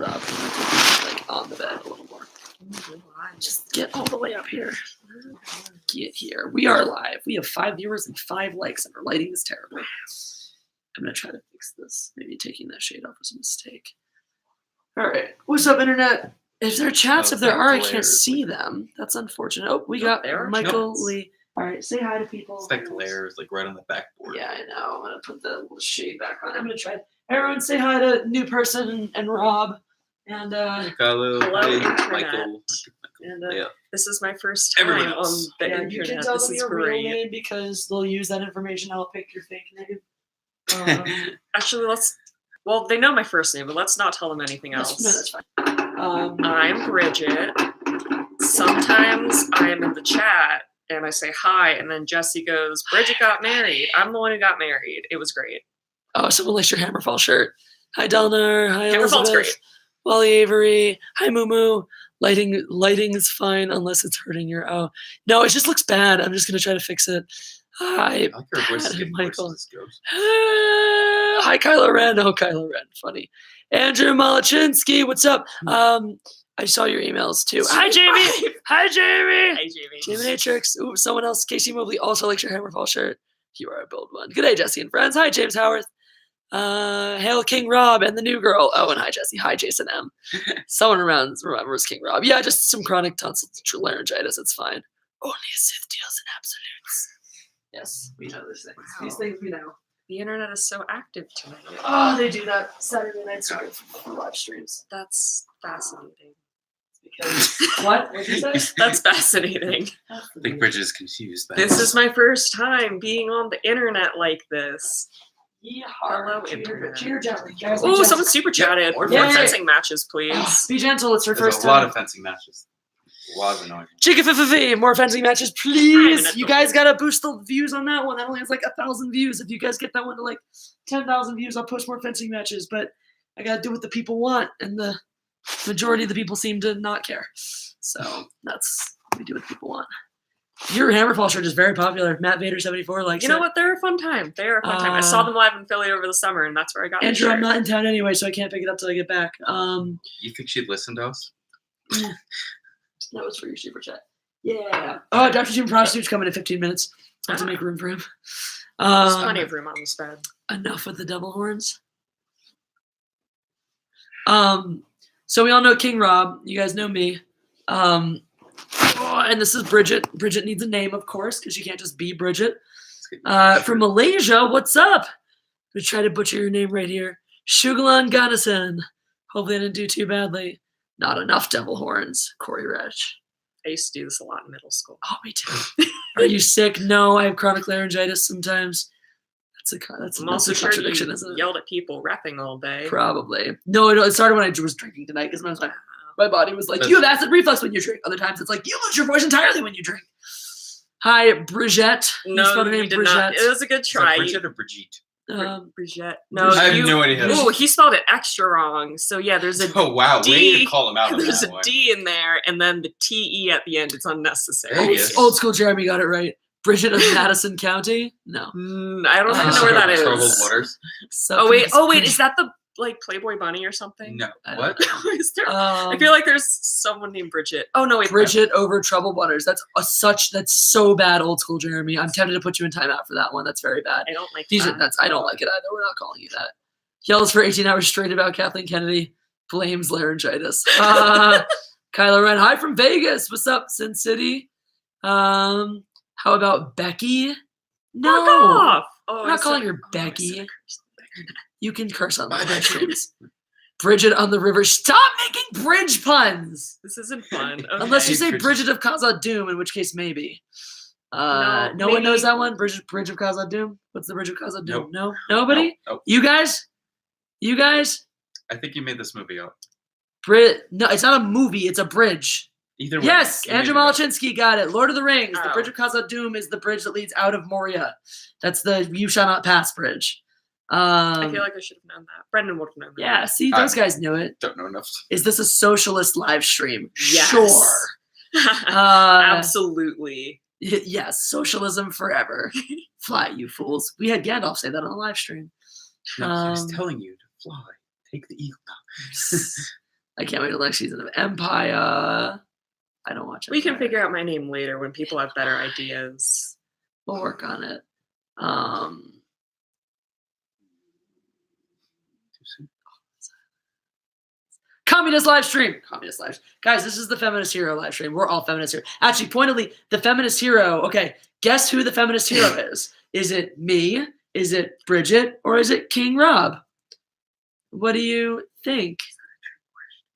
Rob, like on the bed a little more. Just get all the way up here. Get here. We are live. We have 5 viewers and 5 likes, and our lighting is terrible. I'm gonna try to fix this. Maybe taking that shade off was a mistake. All right. What's up, internet? If there are chats, if there are, I can't see them. That's unfortunate. Oh, we got Michael Lee. All right, say hi to people. It's like glares, like right on the backboard. Yeah, I know. I'm gonna put the little shade back on. I'm gonna try. Everyone, say hi to new person and Rob. And hello, Michael. And this is my first time on the internet. You can tell them your real name because they'll use that information. I'll pick your fake name. Actually, well, they know my first name, but let's not tell them anything else. No, that's fine. I'm Bridget. Sometimes I'm in the chat and I say hi, and then Jesse goes, Bridget got married. I'm the one who got married. It was great. Oh, someone likes your Hammerfall shirt. Hi, Delner. Hi, Hammerfall's Elizabeth. great. Wally Avery. Hi, Moo. Lighting is fine unless it's hurting your. Oh, no, it just looks bad. I'm just going to try to fix it. Hi, Michael. Hi, Kylo Ren. Oh, Kylo Ren. Funny. Andrew Malachinsky. What's up? I saw your emails too. Hi, Jamie. Hi, Jamie. Hey, Jamie. Jamie Matrix. Ooh, someone else. Casey Mobley also likes your Hammerfall shirt. You are a bold one. Good day, Jesse and friends. Hi, James Howarth. Hail King Rob and the new girl. Oh, and hi, Jesse. Hi, Jason M. Someone remembers King Rob. Yeah, just some chronic tonsil laryngitis. It's fine. Only a Sith deals in absolutes. Yes, we know these things. Wow. These things we know. The internet is so active tonight. Oh, they do that Saturday night for live streams. That's fascinating. Because what? What did you say? That's fascinating. I think Bridget is confused. This is my first time being on the internet like this. Yeah. Hello, internet. Cheer gently. Guys, Oh, someone super chatted. More Yay. fencing matches, please. Be gentle. It's her There's first a lot time. of fencing matches. A lot of annoying. Chicka more fencing matches, I'm please. an You adult. guys gotta boost the views on that one. That only has like 1,000 views. If you guys get that one to like 10,000 views, I'll post more fencing matches. But I gotta do what the people want, and the majority of the people seem to not care. So that's we do what people want. Your Hammerfall shirt is very popular. Matt Vader 74 likes it. You know what? They're a fun time. They're a fun time. I saw them live in Philly over the summer, and that's where I got Andrew, the I'm shirt. not in town anyway, so I can't pick it up till I get back. You think she'd listen to us? That was for your super chat. Yeah. Oh, Dr. Jim Prostitute's coming in 15 minutes. I have to make room for him. There's plenty of room on this bed. Enough with the devil horns. So we all know King Rob. You guys know me. And this is Bridget. Bridget needs a name, of course, because you can't just be Bridget. From Malaysia, what's up? We try to butcher your name right here. Shugalan Ganasan. Hopefully I didn't do too badly. Not enough devil horns. Corey Retch. I used to do this a lot in middle school. Oh, me too. Are you sick? No, I have chronic laryngitis sometimes. That's I'm also a sure contradiction, you isn't it? yelled at people rapping all day. Probably. No, it started when I was drinking tonight because my body was like, you have acid reflux when you drink. Other times it's like, you lose your voice entirely when you drink. Hi, Bridget. No, you did not. It was a good try. Bridget or Brigitte? Bridget. No, I have no idea. Oh, he spelled it extra wrong. So yeah, there's a Oh wow, D. way to call him out on there's that a one. D in there, and then the TE at the end. It's unnecessary. There he is. Old school Jeremy got it right. Bridget of Madison County? No. I don't even know where that Troubled is. waters? Oh wait, is that the like Playboy Bunny or something? No. I What? Is there, I feel like there's someone named Bridget. Oh no, wait. Bridget over Troubled Waters. That's so bad, old school Jeremy. I'm tempted to put you in timeout for that one. That's very bad. I don't like I don't like it either. We're not calling you that. Yells for 18 hours straight about Kathleen Kennedy. Blames laryngitis. Kylo Ren. Hi from Vegas. What's up, Sin City? How about Becky? No. Fuck off. Oh, I'm not calling her Becky. You can curse on my streams. Bridget on the river. Stop making bridge puns. This isn't fun. Okay. Unless you say Bridget of Khazad Doom, in which case maybe. No maybe. one knows that one? Bridge of Khazad Doom? What's the Bridge of Khazad Doom? Nope. No? Nobody? Nope. You guys? I think you made this movie up. No, it's not a movie. It's a bridge. Either way. Yes, you made Andrew it up. Malachinsky got it. Lord of the Rings. The Oh. Bridge of Khazad Doom is the bridge that leads out of Moria. That's the You Shall Not Pass bridge. I feel like I should have known that. Brendan would have known that. Yeah, see, those guys knew it. Don't know enough. Is this a socialist live stream? Yes. Sure. Absolutely. Yes, socialism forever. Fly, you fools. We had Gandalf say that on the live stream. No, he was telling you to fly. Take the eagle. I can't wait till next season of Empire. I don't watch it. We can figure out my name later when people have better ideas. We'll work on it. Communist live stream. Communist live. Guys, this is the Feminist Hero live stream. We're all feminist here. Actually, pointedly, the Feminist Hero. Okay, guess who the Feminist Hero is? Is it me? Is it Bridget? Or is it King Rob? What do you think?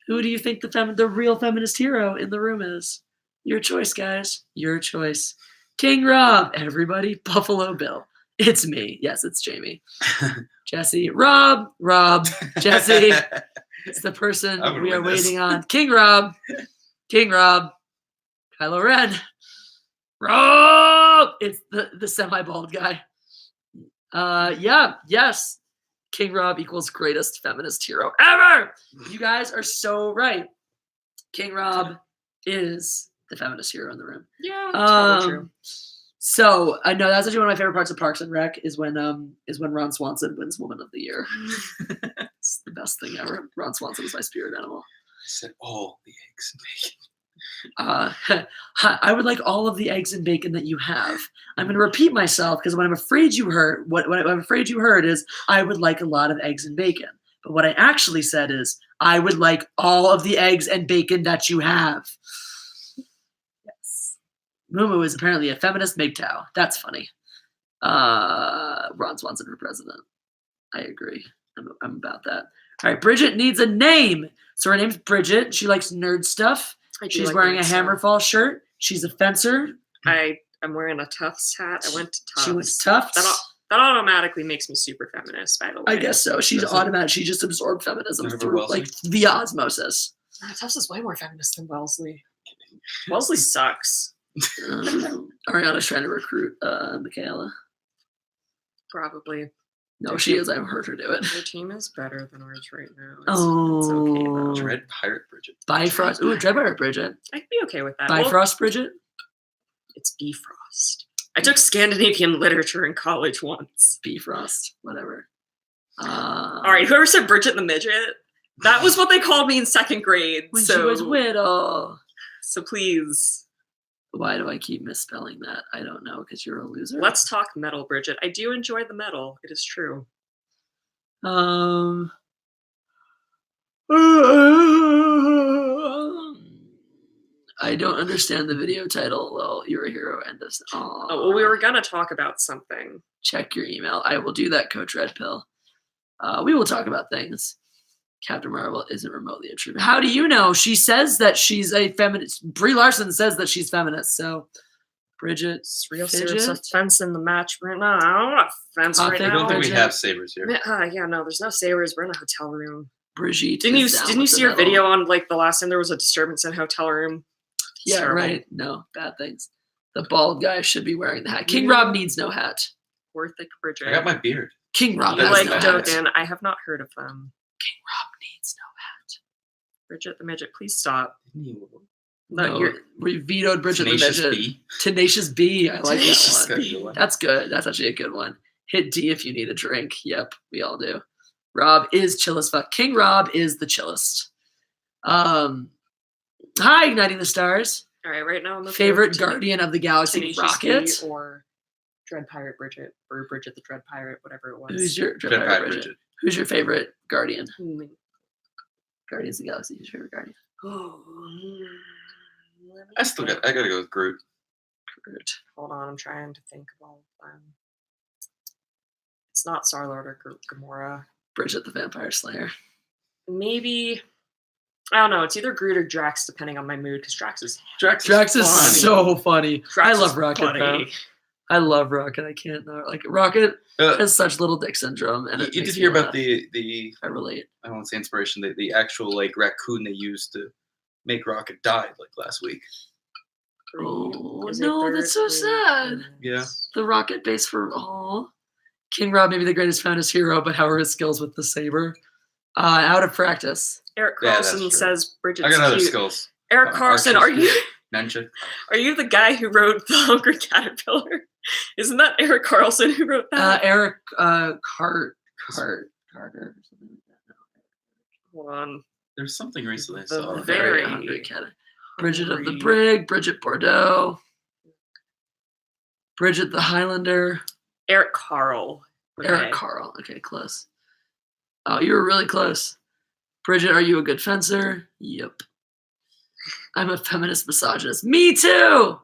Who do you think the real feminist hero in the room is? Your choice, guys. Your choice. King Rob. Everybody. Buffalo Bill. It's me. Yes, it's Jamie. Jesse. Rob. Jesse. It's the person I would we are win this. waiting on. King Rob. Kylo Ren. Rob. It's the semi-bald guy. Yes. King Rob equals greatest feminist hero ever. You guys are so right. King Rob is the feminist hero in the room. Yeah, that's probably true. So I know that's actually one of my favorite parts of Parks and Rec is when Ron Swanson wins Woman of the Year. It's the best thing ever. Ron Swanson is my spirit animal. I said all the eggs and bacon. I would like all of the eggs and bacon that you have. I'm going to repeat myself because what I'm afraid you heard is I would like a lot of eggs and bacon. But what I actually said is I would like all of the eggs and bacon that you have. Yes. Mumu is apparently a feminist MGTOW. That's funny. Ron Swanson for president. I agree. I'm about that. All right, Bridget needs a name. So her name's Bridget. She likes nerd stuff. She's wearing a Hammerfall shirt. She's a fencer. I'm wearing a Tufts hat. I went to Tufts. She went to Tufts. That automatically makes me super feminist, by the way. I guess so. She's automatic. She just absorbed feminism through like via osmosis. Tufts is way more feminist than Wellesley. Wellesley sucks. Ariana's trying to recruit Michaela. Probably. No, she is. I've heard her do it. Her team is better than ours right now. It's okay, though. Dread Pirate Bridget. Bifrost. Ooh, Dread Pirate Bridget. I could be okay with that. Bifrost Bridget? It's Bifrost. I took Scandinavian literature in college once. Bifrost. Whatever. All right, whoever said Bridget the Midget, that was what they called me in second grade. When she was little. So please. Why do I keep misspelling that? I don't know, because you're a loser. Let's talk metal, Bridget. I do enjoy the metal. It is true. I don't understand the video title. Well, you're a hero and this. Oh, well, we were gonna talk about something. Check your email. I will do that, Coach Red Pill. We will talk about things. Captain Marvel isn't remotely a true. How do you know? She says that she's a feminist. Brie Larson says that she's feminist. So, Bridget, it's real serious offense in the match right now. I don't want offense right now. I don't think we have sabers here. Yeah, no, there's no sabers. We're in a hotel room. Brigitte, didn't you see her video on like the last time there was a disturbance in a hotel room? Yeah, terrible. Right. No, bad things. The bald guy should be wearing the hat. King Rob needs no hat. Worth it, Bridget. I got my beard. King Rob. You like Dogen? I have not heard of them. King Rob needs no hat. Bridget the Midget, please stop. No, we vetoed Bridget Tenacious the Midget. B. Tenacious B. I like Tenacious that one. B. That's good. That's actually a good one. Hit D if you need a drink. Yep, we all do. Rob is chill as fuck. King Rob is the chillest. Hi, Igniting the Stars. All right, right now I'm favorite Guardian of the Galaxy Tenacious Rocket B or Dread Pirate Bridget or Bridget the Dread Pirate, whatever it was. Who's your Dread Pirate Bridget? Who's your favorite Guardian? Guardians of the Galaxy. Who's your favorite Guardian? I gotta go with Groot. Groot. Hold on, I'm trying to think of all of them. It's not Star-Lord or Gamora. Bridget the Vampire Slayer. Maybe, I don't know. It's either Groot or Drax, depending on my mood, because Drax is so funny. Drax I love Rocket, funny. though. I love Rocket. I can't not like Rocket has such little dick syndrome, and you did hear about the I relate. I won't say inspiration. The actual like raccoon they used to make Rocket died like last week. Oh no, that's so sad. Yeah, the Rocket base for King Rob, maybe the greatest feminist hero, but how are his skills with the saber? Out of practice. Eric Carlson says Bridget's I got other cute. skills. Eric Carlson, are you the guy who wrote The Hungry Caterpillar? Isn't that Eric Carlson who wrote that? Eric Carter or something like that. No. Hold on. There's something recently I The saw. very hungry cat. Bridget of the hungry- Brig, Bridget Bordeaux, Bridget the Highlander, Eric Carl. Eric Carl. Okay, close. Oh, you were really close. Bridget, are you a good fencer? Yep. I'm a feminist misogynist. Me too!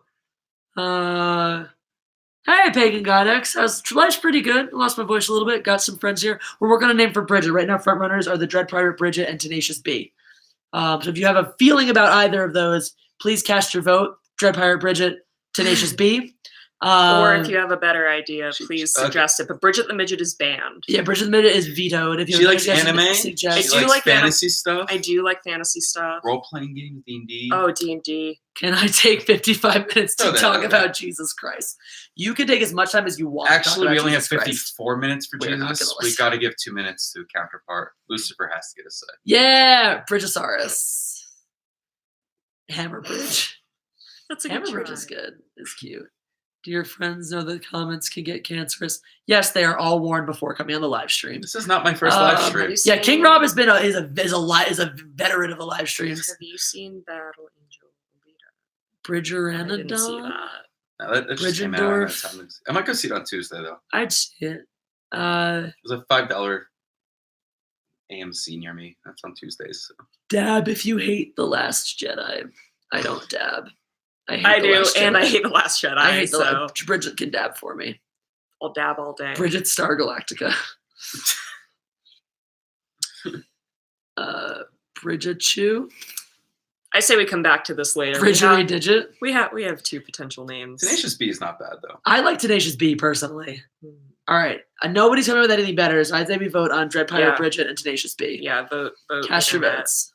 Hey, Pagan Godex. Life's pretty good. I lost my voice a little bit. Got some friends here. We're working on a name for Bridget. Right now, front runners are the Dread Pirate Bridget and Tenacious B. So if you have a feeling about either of those, please cast your vote. Dread Pirate Bridget, Tenacious B. Or if you have a better idea, please okay. suggest it. But Bridget the Midget is banned. Yeah, Bridget the Midget is vetoed. If you She have likes suggestions, anime. suggest- She I do likes like fantasy stuff. I do like fantasy stuff. Role-playing games, D&D. Oh, D&D. Can I take 55 minutes to Oh, that- talk okay. about Jesus Christ? You can take as much time as you want. to talk Actually, we about only have Jesus Christ. 54 minutes for We're not Jesus. gonna We listen. got to give 2 minutes to a counterpart. Lucifer has to get a say. Yeah, Bridgeosaurus. Hammer Bridge. That's a good Hammer try. Bridge is good. It's cute. Do your friends know that comments can get cancerous? Yes, they are all warned before coming on the live stream. This is not my first live Um, stream. Yeah, King Rob has been is a veteran of the live streams. Have you seen Battle Angel Alita? Bridger I didn't see Anadon. that. No, that just came out. I don't have Bridgendorf. time to- I might go see it on Tuesday, though. I'd see it. It was a $5 AMC near me. That's on Tuesdays. So. Dab if you hate The Last Jedi. I don't dab. hate I The do, Last and I Jedi. hate The Last Jedi, I hate so Bridget can dab for me. I'll dab all day. Bridget Star Galactica. Bridget Chew. I say we come back to this later. Bridget Digit. We have two potential names. Tenacious B is not bad, though. I like Tenacious B personally. Hmm. All right. Nobody's coming up with anything better, so I'd say we vote on Dread Pirate Yeah. Bridget and Tenacious B. Yeah, vote. Cast your internet. votes.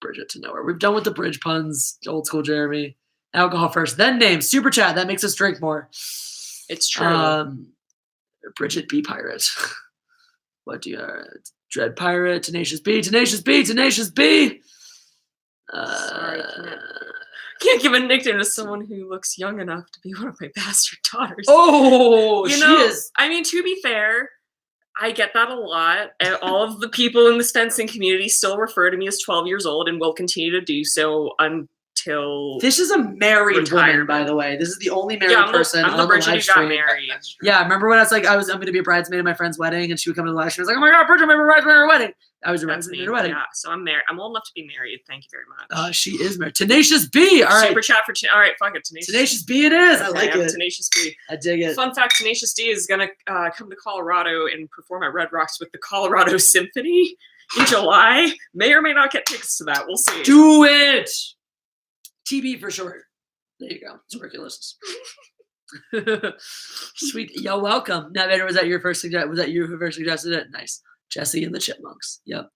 Bridget to nowhere. We've done with the bridge puns. Old school Jeremy. Alcohol first, then names. Super chat. That makes us drink more. It's true. Bridget B Pirate. What do you Dread Pirate, Tenacious B, Tenacious B, Tenacious B. Sorry, can't give a nickname to someone who looks young enough to be one of my bastard daughters. Oh, You she know, is. I mean, to be fair, I get that a lot. And all of the people in this fencing community still refer to me as 12 years old and will continue to do so until. This is a married woman, Retirement. by the way. This is the only married Yeah, I'm person the on the Bridget live who got stream. married. That's true. Yeah, remember when I was like, I'm going to be a bridesmaid at my friend's wedding, and she would come to the live stream. I was like, oh my god, Bridget, I'm a bridesmaid at her wedding. I was a That's bridesmaid me. at her wedding. Yeah, so I'm married. I'm old enough to be married. Thank you very much. She is married. Tenacious B. All right. Super chat for all right. Fuck it, Tenacious. Tenacious B it is. I Okay, like I'm it. Tenacious B. I dig it. Fun fact: Tenacious D is gonna come to Colorado and perform at Red Rocks with the Colorado Symphony in July. May or may not get tickets to that. We'll see. Do it. TB for short. There you go. Tuberculosis. Sweet. You're welcome. Now, Vader, was that your first suggestion? Was that you who first suggested it? Nice. Jesse and the Chipmunks. Yep.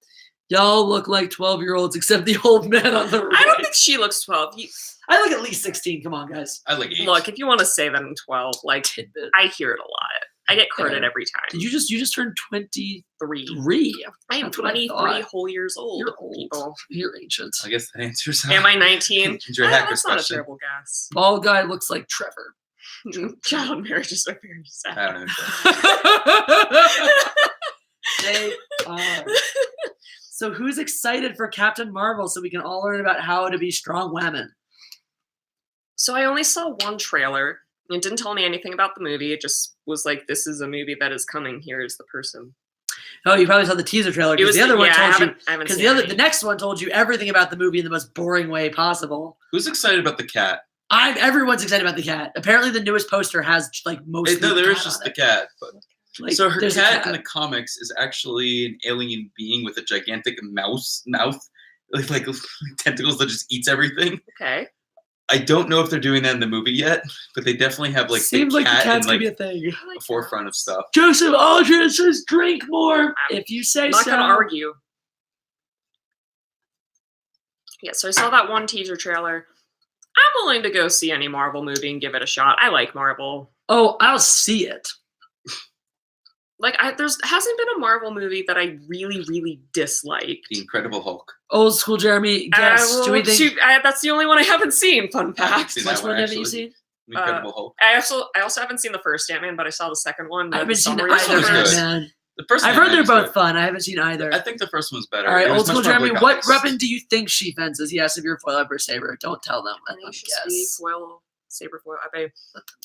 Y'all look like 12-year-olds except the old man on the right. I don't think she looks 12. I look at least 16. Come on, guys. I like 8. Look, if you want to say that I'm 12, like Tidbit. I hear it a lot. I get quoted Yeah. every time. Did you just turned 23? 3. I am That's what I 23 thought. whole years old. You're old. People. You're ancient. I guess that answers. Am I 19? Enjoy Oh, Hacker's that's not a question. terrible guess. Bald guy looks like Trevor. Child marriages are very sad. I don't know. They are. So who's excited for Captain Marvel so we can all learn about how to be strong women? So I only saw one trailer. It didn't tell me anything about the movie. It just was like, this is a movie that is coming. Here's the person. Oh, you probably saw the teaser trailer It because was the other one I told you haven't because seen any. the next one told you everything about the movie in the most boring way possible. Who's excited about the cat? Everyone's excited about the cat. Apparently, the newest poster has like most. No, there is cat just on the it. cat. But Like, so her there's a cat in the comics is actually an alien being with a gigantic mouse mouth, like tentacles that just eats everything. Okay. I don't know if they're doing that in the movie yet, but they definitely have like seems the like the cat cat's in gonna be a like thing. I like the forefront of cats. stuff. Joseph Aldrin says, "Drink more if you say I'm not so." gonna argue. Yeah, so I saw that one teaser trailer. I'm willing to go see any Marvel movie and give it a shot. I like Marvel. Oh, I'll see it. Like, there's hasn't been a Marvel movie that I really, really disliked. The Incredible Hulk. Old school Jeremy, guess. Do we think? That's the only one I haven't seen. Fun I haven't fact. seen Which that one one, haven't you actually. seen? The Incredible Hulk. I also haven't seen the first Ant-Man, but I saw the second one. I haven't seen summary either of the was of first. good. man. The first I've one heard they're is both good. fun. I haven't seen either. I think the first one's better. All right, It was old school much more Jeremy. What Blake weapon do you think she fences? Yes, if you're foil ever saber. Don't tell them. Let them guess. Foil, saber foil, epee.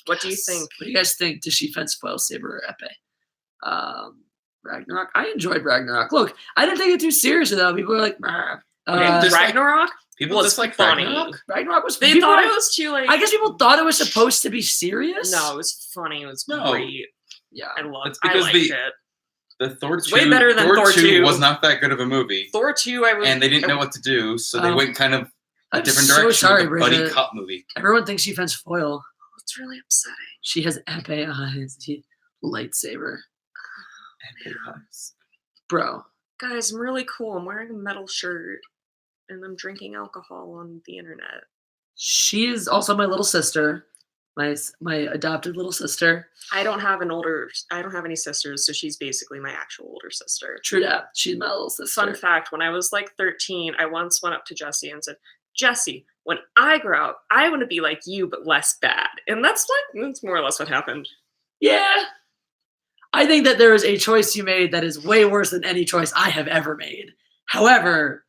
What do you think? What do you guys think? Does she fence foil saber or epee? Ragnarok. I enjoyed Ragnarok. Look, I didn't take it too seriously though. People were like, "Meh." Dislike- Ragnarok People was dislike funny. Ragnarok? Ragnarok was. They people thought were- it was too like. I guess people thought it was supposed to be serious. No, it was funny. It was No. great. Yeah. I loved. It's I because liked the- it. The Thor 2, way better than Thor 2. was not that good of a movie. Thor 2, I was. And they didn't know what to do, so they went kind of a I'm different so direction sorry, with a buddy Bridget. cop movie. Everyone thinks she fenced foil. It's really upsetting. She has epee eyes. Lightsaber. Bro. Guys, I'm really cool. I'm wearing a metal shirt, and I'm drinking alcohol on the internet. She is also my little sister. My adopted little sister. I don't have any sisters, so she's basically my actual older sister. True that. She's my little sister. Fun fact, when I was like 13, I once went up to Jessie and said, Jessie, when I grow up, I want to be like you, but less bad. And that's more or less what happened. Yeah. I think that there is a choice you made that is way worse than any choice I have ever made. However,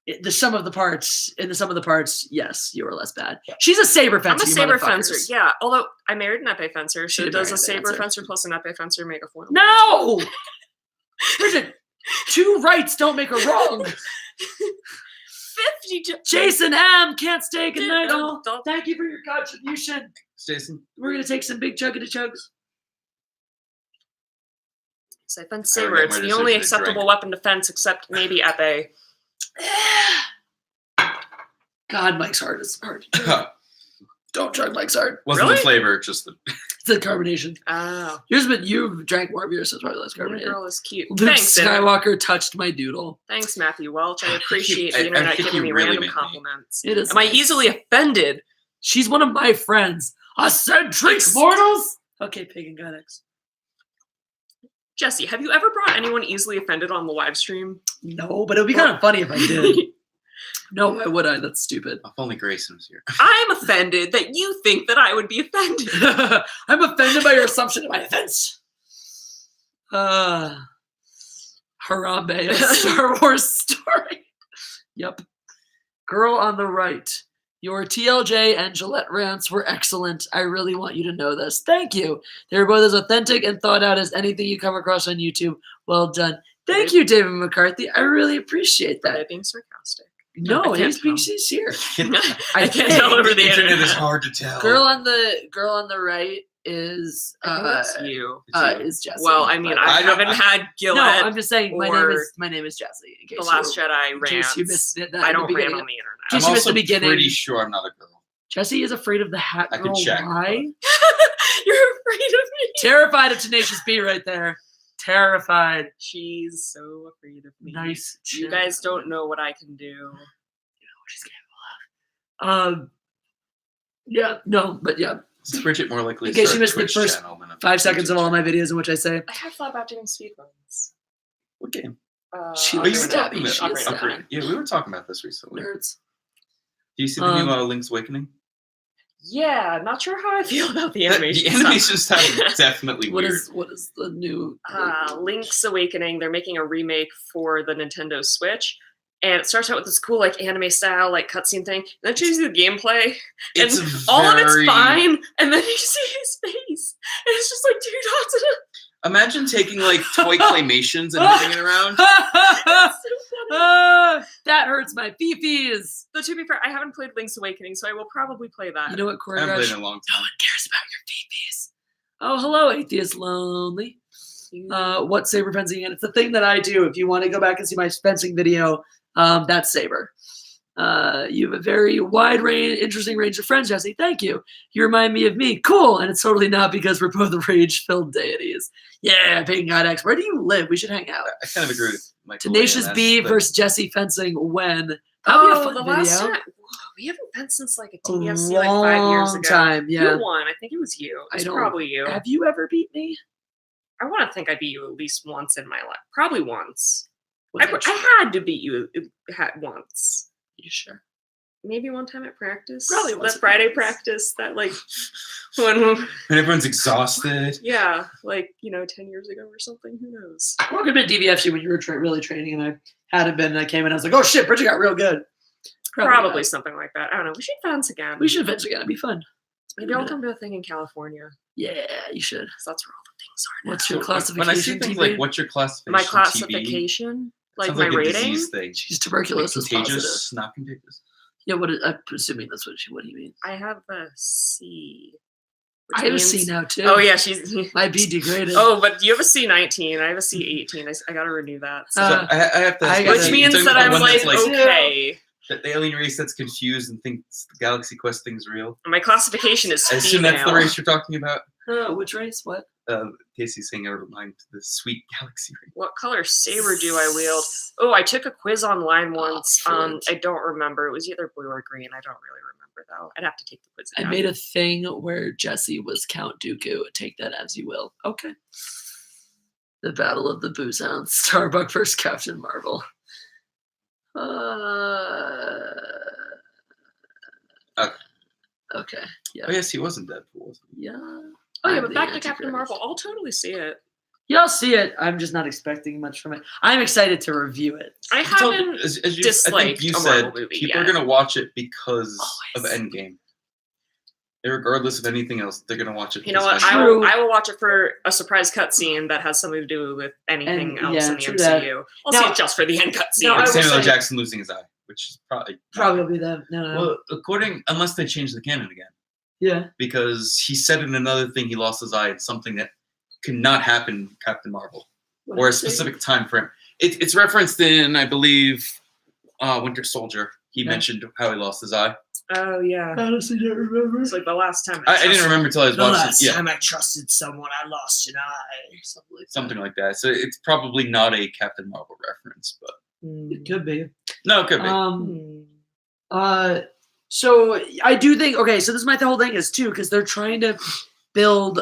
in the sum of the parts, yes, you were less bad. She's a saber fencer. I'm a you saber motherfuckers. fencer, yeah. Although I married an epee fencer, She so did does marry a an saber epee fencer plus an epee fencer make a foil? No! Bridget, 2 rights don't make a wrong. 50 Jason M. can't stay good night. Don't- Oh, thank you for your contribution. Jason? We're going to take some big chugga chugs. So I fence I saber. regret It's my the decision only to acceptable drink. weapon to fence, except maybe epee. God, Mike's Hard is hard to drink. Don't chug Mike's Hard. Wasn't Really? the flavor, just the. It's the carbonation. Oh, You've drank more beer, so it's probably less your carbonated. girl is cute. Luke Thanks, Sarah. Skywalker touched my doodle. Thanks, Matthew Welch. I I appreciate think the internet you giving me really random meant me. compliments. It is. Am I nice. easily offended? She's one of my friends. Eccentric mortals. Okay, pagan goddess. Jesse, have you ever brought anyone easily offended on the live stream? No, but it would be kind of funny if I did. No, why would I? That's stupid. If only Grayson was here. I'm offended that you think that I would be offended. I'm offended by your assumption of my offense. Harambe, a Star Wars story. Yep. Girl on the right. Your TLJ and Gillette rants were excellent. I really want you to know this. Thank you. They were both as authentic and thought out as anything you come across on YouTube. Well done. Thank you, David McCarthy. I really appreciate Am I that. being sarcastic? No, I can't he's being tell. sincere. I can't tell over the internet. is hard to tell. Girl on the right is I think that's you. is Jesse. Well, I mean, but- I I don't- haven't had no, Gillette. I'm just saying my or name is Jesse. In case The Last you, Jedi in case you missed rants. it, I in the don't rant beginning. on the internet. Case I'm you missed the also beginning. pretty sure I'm not a girl. Jesse is afraid of the hat I girl. could check, Why? You're afraid of me. Terrified of Tenacious B right there. Terrified. She's so afraid of me. Nice. You guys don't know what I can do. She's capable of. Yeah. No. But yeah. Is Bridget more likely In to case start you a missed the Twitch first channel than a 5 seconds of YouTube all my channel? videos in which I say I have thought about doing speedruns. What game? She I'll was you do were it. stabby. talking about. She is Ocarina of stabby. Yeah, we were talking about this recently. Do nerds. you see the new Link's Awakening? Yeah, not sure how I feel about the The animation. animation style is definitely What weird. is the new? Link's Awakening. They're making a remake for the Nintendo Switch, and it starts out with this cool like anime style like cutscene thing. And then you see the gameplay, and It's all of it's very- fine. And then you see his face, and it's just like 2 dots. And Imagine taking like toy claymations and moving it around. it's so funny. That hurts my fifis. Though to be fair, I haven't played Link's Awakening, so I will probably play that. You know what, I haven't played choreography? in a long No time. one cares about your fifis. Oh, hello, atheist lonely. What saber fencing? And it's the thing that I do. If you want to go back and see my fencing video, that's saber. You have a very wide range, interesting range of friends, Jesse. Thank you. You remind me of me. Cool. And it's totally not because we're both rage-filled deities. Yeah, Pagan God X. Where do you live? We should hang out. I kind of agree with Michael. Tenacious Lee on B that, versus Jesse fencing when? That'd be a fun the video. last time. Whoa, we haven't been since like a A TBFC like 5 years long ago. time, yeah. You won. I think it was you. I It's don't- probably you. Have you ever beat me? I want to think I beat you at least once in my life. Probably once. Was I that true? had to beat you once. You sure? maybe one time at practice. Probably once that at Friday practice. practice. That like when And everyone's exhausted. yeah, like 10 years ago or something. Who knows? Welcome to DVFU when you were really training, and I hadn't been. And I came in, I was like, "Oh shit, Bridget got real good." Probably not. something like that. I don't know. We should fence again. We should fence again. It'd be fun. Maybe I'll come to a thing in California. Yeah, you should. 'Cause that's where all the things are now. What's your When I classification? see things TV? like, what's your classification? My TV? classification? Like Sounds my like a rating? disease thing. She's Like tuberculosis positive. contagious, not contagious. Yeah, I'm assuming that's what do you mean? I have a C. I have a C now too. Oh yeah, she's. My B degraded. Oh, but you have a C19. I have a C18. I gotta renew that. So. So I have to ask you, Which Which you're means talking that about I'm the one like, that's okay. the alien race that's confused and thinks the Galaxy Quest thing's real. My classification is I assume female. that's the race you're talking about. Which race? What? Casey's saying never mind the sweet Galaxy race. What color saber do I wield? Oh, I took a quiz online once. Flint. I don't remember. It was either blue or green. I don't really remember though. I'd have to take the quiz I again. made a thing where Jesse was Count Dooku. Take that as you will. Okay. The Battle of the Booze Hounds. Starbuck versus Captain Marvel. Okay. Yeah. Oh yes, he wasn't Deadpool, wasn't he? Yeah. Oh yeah, I'm but the back to Antichrist. Captain Marvel. I'll totally see it. Yeah, I'll see it. I'm just not expecting much from it. I'm excited to review it. I So, haven't as you, I disliked think you a said, Marvel movie people are yet. gonna watch it because of Always. Endgame. Regardless of anything else, they're gonna watch it. You know because what? of Endgame. True. I will watch it for a surprise cutscene that has something to do with anything And, else yeah, in the true MCU. that. I'll Now- see it just for the end cutscene. now, I Like will Samuel L. say- Jackson losing his eye, which is Probably them. No. Well, unless they change the canon again, Yeah. because he said in another thing he lost his eye. It's something that cannot happen in Captain Marvel What or a did you say? specific time frame. It's referenced in, I believe, Winter Soldier. He Okay. mentioned how he lost his eye. Oh yeah. I honestly don't remember. It's like the last time I didn't remember till I was The watching. last Yeah, time I trusted someone, I lost an eye. something like that. So it's probably not a Captain Marvel reference, but It could be. no, it could be. So I do think, okay, so this is my whole thing is too, because they're trying to build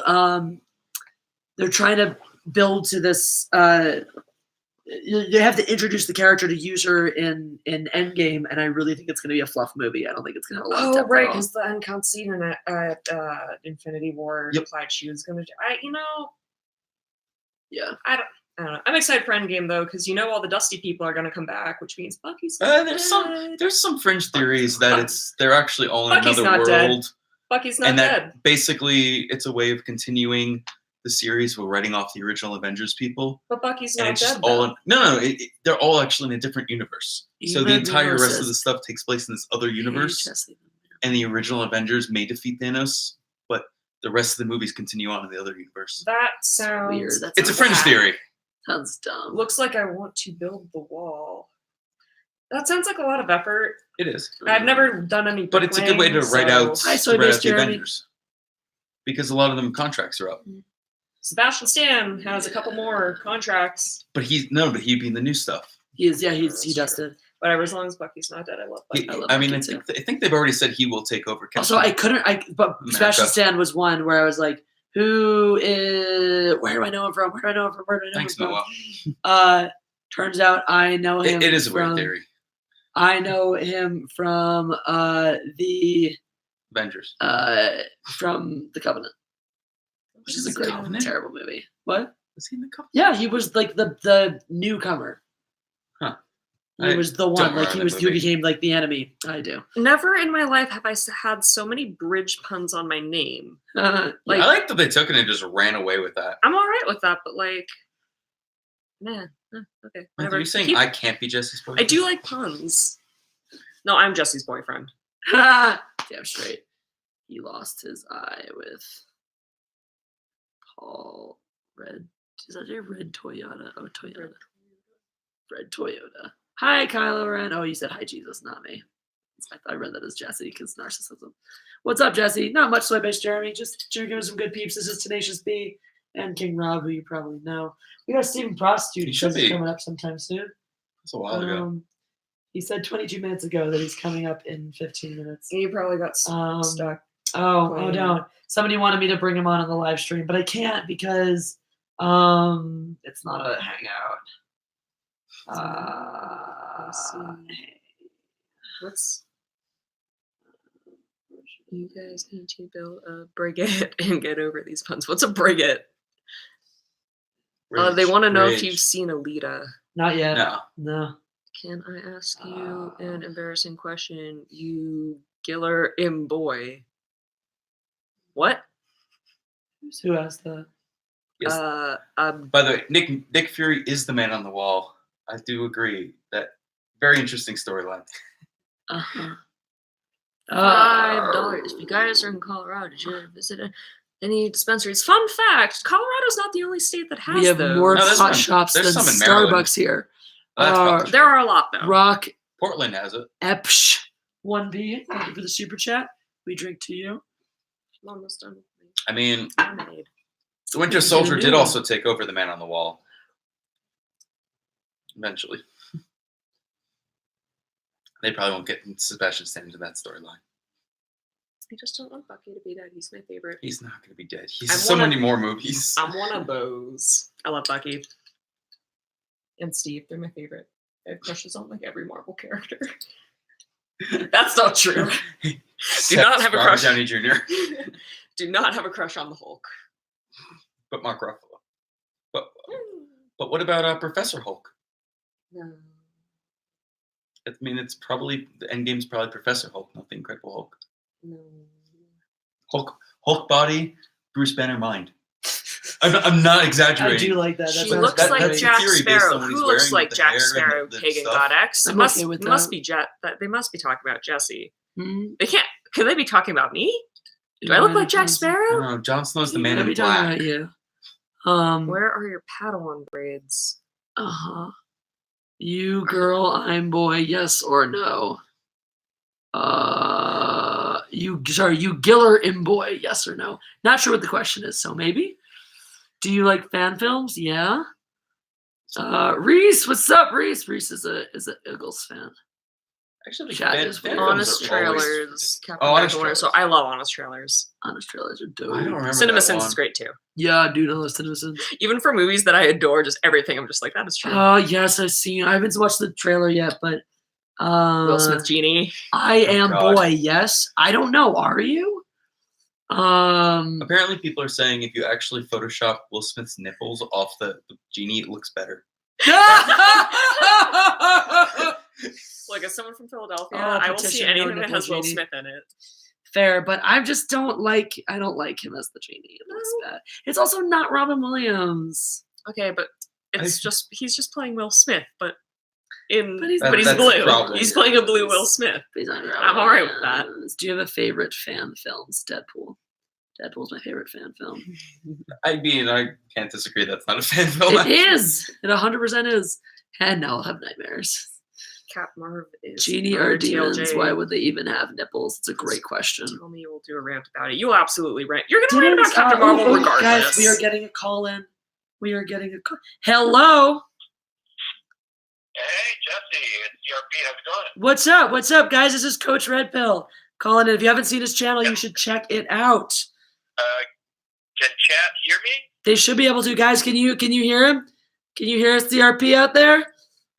to this you have to introduce the character to use her in Endgame, and I really think it's going to be a fluff movie. I don't think it's going to have a lot of Oh depth right, at all. because the end count scene in at Infinity War Yep. implied she was gonna. Yeah. I don't know. I'm excited for Endgame though, because all the Dusty people are gonna come back, which means Bucky's There's some fringe theories that they're actually all in Bucky's another not dead. world, Bucky's not and that dead. basically it's a way of continuing the series. We're writing off the original Avengers people, But Bucky's and not it's dead. just all though. in, no. They're all actually in a different universe. So the Even entire rest of Thanos the is- stuff takes place in this other universe, Jesse. and the original Avengers may defeat Thanos, but the rest of the movies continue on in the other universe. That sounds Weird. That's It's a fringe bad. theory. Sounds dumb. Looks like I want to build the wall. That sounds like a lot of effort. It is, I've never done any. but it's a good way to write out, Hi, to write Soybase out the Jeremy. Avengers, because a lot of them contracts are up. Sebastian Stan has a couple more contracts. But he'd be in the new stuff. He is, yeah, he does it. Whatever, as long as Bucky's not dead, I love Bucky. He- I love I mean, I Bucky, think they've already said he will take over. Also, I couldn't. But America. Sebastian Stan was one where I was like, "Who is? Where do I know him from? Where do I know him from? Where do I know Thanks, him Noah. from?" Turns out I know him. It is a from, weird theory. I know him from the Avengers. from the Covenant, which is a great, Covenant? terrible movie. What? Was he in the couple? Yeah, he was like the newcomer. Huh. He I was the don't one. Like remember he that was. He movie. became like the enemy. I do. Never in my life have I had so many bridge puns on my name. Like I like that they took it and just ran away with that. I'm all right with that, but like, man, okay, Are whatever. you saying Keep- I can't be Jesse's boyfriend? I do like puns. No, I'm Jesse's boyfriend. damn straight. He lost his eye with Paul Red. Is that a Red Toyota? Oh, Toyota. Red Toyota. Hi, Kylo Ren. Oh, you said hi, Jesus, not me. I read that as Jesse because narcissism. What's up, Jesse? Not much, Soybase Jeremy. Just giving some good peeps. This is Tenacious B and King Rob, who you probably know. We got Stephen Prostitute. He He should says he's be. coming up sometime soon. That's a while ago. He said 22 minutes ago that he's coming up in 15 minutes. You probably got stuck. Oh, playing. don't. Somebody wanted me to bring him on the live stream, but I can't because it's not a hangout. Let's see. What's You guys need to build a brigade and get over these puns. What's a brigade? They want to know if you've seen Alita. Not yet. No. No. Can I ask you an embarrassing question, you Giller boy? What? Who asked that? Yes. By the way, Nick Fury is the man on the wall. I do agree. That very interesting storyline. Uh-huh. $5. If you guys are in Colorado, did you ever visit any dispensaries? Fun fact: Colorado's not the only state that has We have those. more No, there's hot some- shops than there's some in Maryland. Starbucks here. That's probably There are a lot though. Rock Portland has it. Epsh 1B. Thank you for the super chat. We drink to you. I'm almost done with me. I mean, Lemonade. the Winter Soldier did also take over the man on the wall. Eventually. They probably won't get Sebastian Stan into that storyline. I just don't want Bucky to be dead. He's my favorite. He's not going to be dead. He's I'm in so one of- many more movies. I'm one of those. I love Bucky. And Steve, they're my favorite. I have crushes on like every Marvel character. That's not true. Do not have a Robert crush. Downey Jr. Do not have a crush on the Hulk. But Mark Ruffalo. But what about Professor Hulk? No. I mean, it's probably the Endgame's probably Professor Hulk, not the Incredible Hulk. No. Hulk body, Bruce Banner mind. I'm not I exaggerating. do like that. She sounds looks that- like that's Jack the theory based Sparrow. on what he's Who looks wearing like with the Jack hair and Sparrow, the pagan stuff. god X? It I'm must, okay with it must that. be they must be talking about Jesse. Hmm? They can't. Could they be talking about me? Do I look like Jack Sparrow? No, Jon Snow's the man Let me in talk black. about you. Where are your Padawan braids? Uh-huh. You girl, I'm boy, yes or no? You Giller boy, yes or no? Not sure what the question is, so maybe. Do you like fan films? Yeah. Reese, what's up, Reese? Reese is a Eagles fan. Actually, Chat fan is films Honest are always- Trailers. Captain Honest America. So Trailers. I love Honest Trailers. Honest trailers are I dope. don't remember Cinema that Sins one. is great too. Yeah, dude, I love CinemaSins. Even for movies that I adore, just everything, I'm just like, that is true. Yes, I've seen. I haven't watched the trailer yet, but Will Smith Genie. I am God. boy. Yes, I don't know. Are you? Apparently, people are saying if you actually Photoshop Will Smith's nipples off the genie, it looks better. Like, as someone from Philadelphia, Oh, I will see petition, no anything that nipple has Will genie. Smith in it. Fair, but I just don't like. I don't like him as the genie. It looks bad. It's also not Robin Williams. Okay, but it's I- just he's just playing Will Smith, but he's That's the blue. problem. He's playing a blue Will Smith. But he's not Robin I'm alright with that. Williams. Do you have a favorite fan films? Deadpool. Deadpool's my favorite fan film. I mean, I can't disagree. That's not a fan film. It is. It 100% is. And now I'll have nightmares. Cap Marv is Genie another or demons? TLJ. Why would they even have nipples? It's a great question. Tell me you will do a rant about it. You will absolutely rant. You're gonna rant about Captain Marvel regardless. Guys, we are getting a call in. We are getting a call. Hello. Hey, Jesse, it's CRP. How's it going? What's up? What's up, guys? This is Coach Red Pill calling in. If you haven't seen his channel, you should check it out. Can chat hear me? They should be able to. Guys, can you hear him? Can you hear us, CRP out there?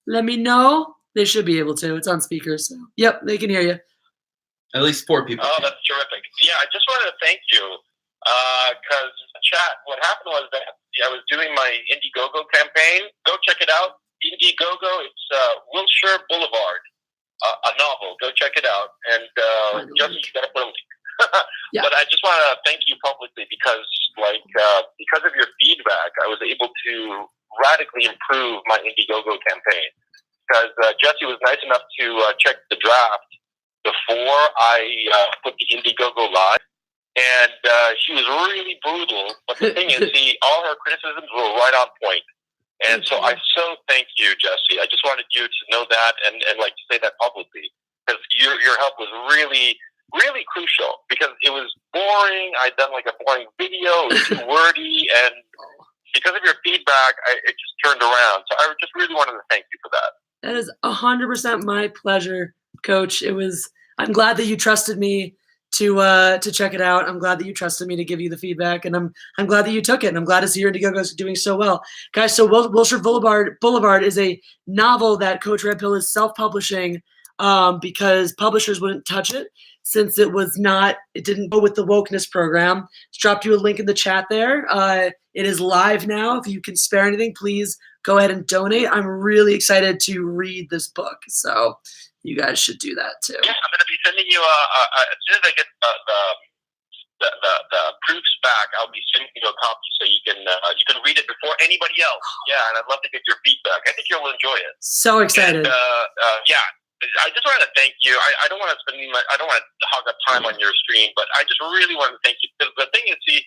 Let me know. They should be able to. It's on speaker, so yep, they can hear you. At least 4 people. Oh, that's terrific. Yeah, I just wanted to thank you because chat. What happened was that I was doing my Indiegogo campaign. Go check it out. Indiegogo. It's Wilshire Boulevard, a novel. Go check it out. And Jesse, you got to put a link. Yeah. But I just want to thank you publicly because of your feedback, I was able to radically improve my Indiegogo campaign. Because Jesse was nice enough to check the draft before I put the Indiegogo live, and she was really brutal. But the thing is, all her criticisms were right on point. And so I so thank you, Jesse. I just wanted you to know that and like to say that publicly because your help was really, really crucial because it was boring. I'd done like a boring video. It was too wordy. And because of your feedback, it just turned around. So I just really wanted to thank you for that. That is 100% my pleasure, Coach. I'm glad that you trusted me to check it out. I'm glad that you trusted me to give you the feedback, and I'm glad that you took it. And I'm glad to see your Indiegogo is doing so well, guys. So Wilshire Boulevard is a novel that Coach Red Pill is self-publishing. because publishers wouldn't touch it since it didn't go with the wokeness program. Just dropped you a link in the chat there. It is live now. If you can spare anything, please go ahead and donate. I'm really excited to read this book, so you guys should do that too. Yeah, I'm going to be sending you as soon as I get the proofs back, I'll be sending you a copy so you can read it before anybody else. Yeah, and I'd love to get your feedback. I think you'll enjoy it. So excited. And, yeah, I just wanted to thank you. I don't want to I don't want to hog up time on your stream, but I just really want to thank you. The thing is, see,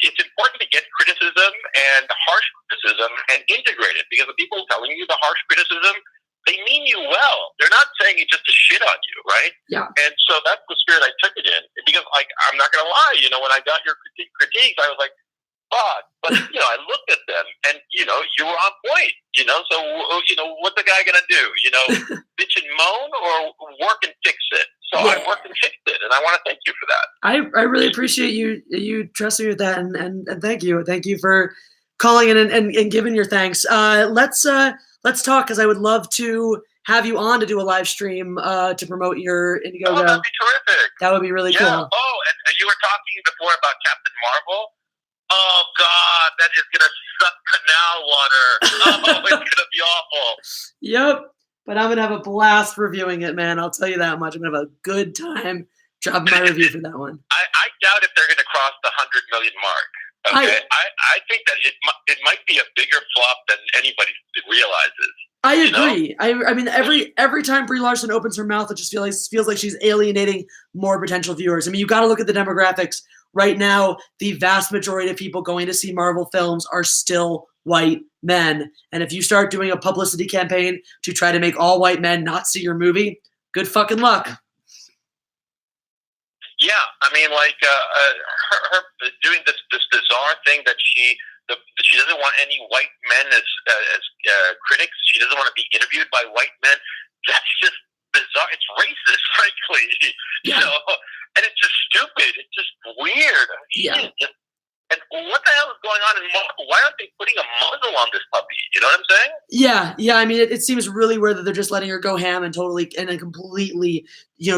it's important to get criticism and harsh criticism and integrate it, because the people telling you the harsh criticism, they mean you well. They're not saying it just to shit on you, right? Yeah. And so that's the spirit I took it in. Because, like, I'm not going to lie, when I got your critiques, I was like, fuck. But, I looked at them and, you were on point, So, what's the guy going to do? Bitch and moan or work and fix it? So I worked and fixed it, and I want to thank you for that. I really appreciate you trusting me with that, and thank you. Thank you for calling in and giving your thanks. Let's talk, because I would love to have you on to do a live stream to promote your Indiegogo. Oh, that'd be terrific. That would be really cool. Oh, and you were talking before about Captain Marvel. Oh, God, that is going to suck canal water. Oh, it's going to be awful. Yep. But I'm going to have a blast reviewing it, man. I'll tell you that much. I'm going to have a good time dropping my review for that one. I doubt if they're going to cross the 100 million mark. Okay, I think that it might be a bigger flop than anybody realizes. I agree. I mean, every time Brie Larson opens her mouth, it just feels like she's alienating more potential viewers. I mean, you got to look at the demographics right now. The vast majority of people going to see Marvel films are still white men, and if you start doing a publicity campaign to try to make all white men not see your movie, good fucking luck. Yeah, I mean, like her doing this bizarre thing that she doesn't want any white men as critics. She doesn't want to be interviewed by white men. That's just bizarre. It's racist, frankly. And it's just stupid. It's just weird. Yeah. And what the hell is going on in Marvel? Why aren't they putting a muzzle on this puppy? You know what I'm saying? Yeah. I mean, it seems really weird that they're just letting her go ham and completely,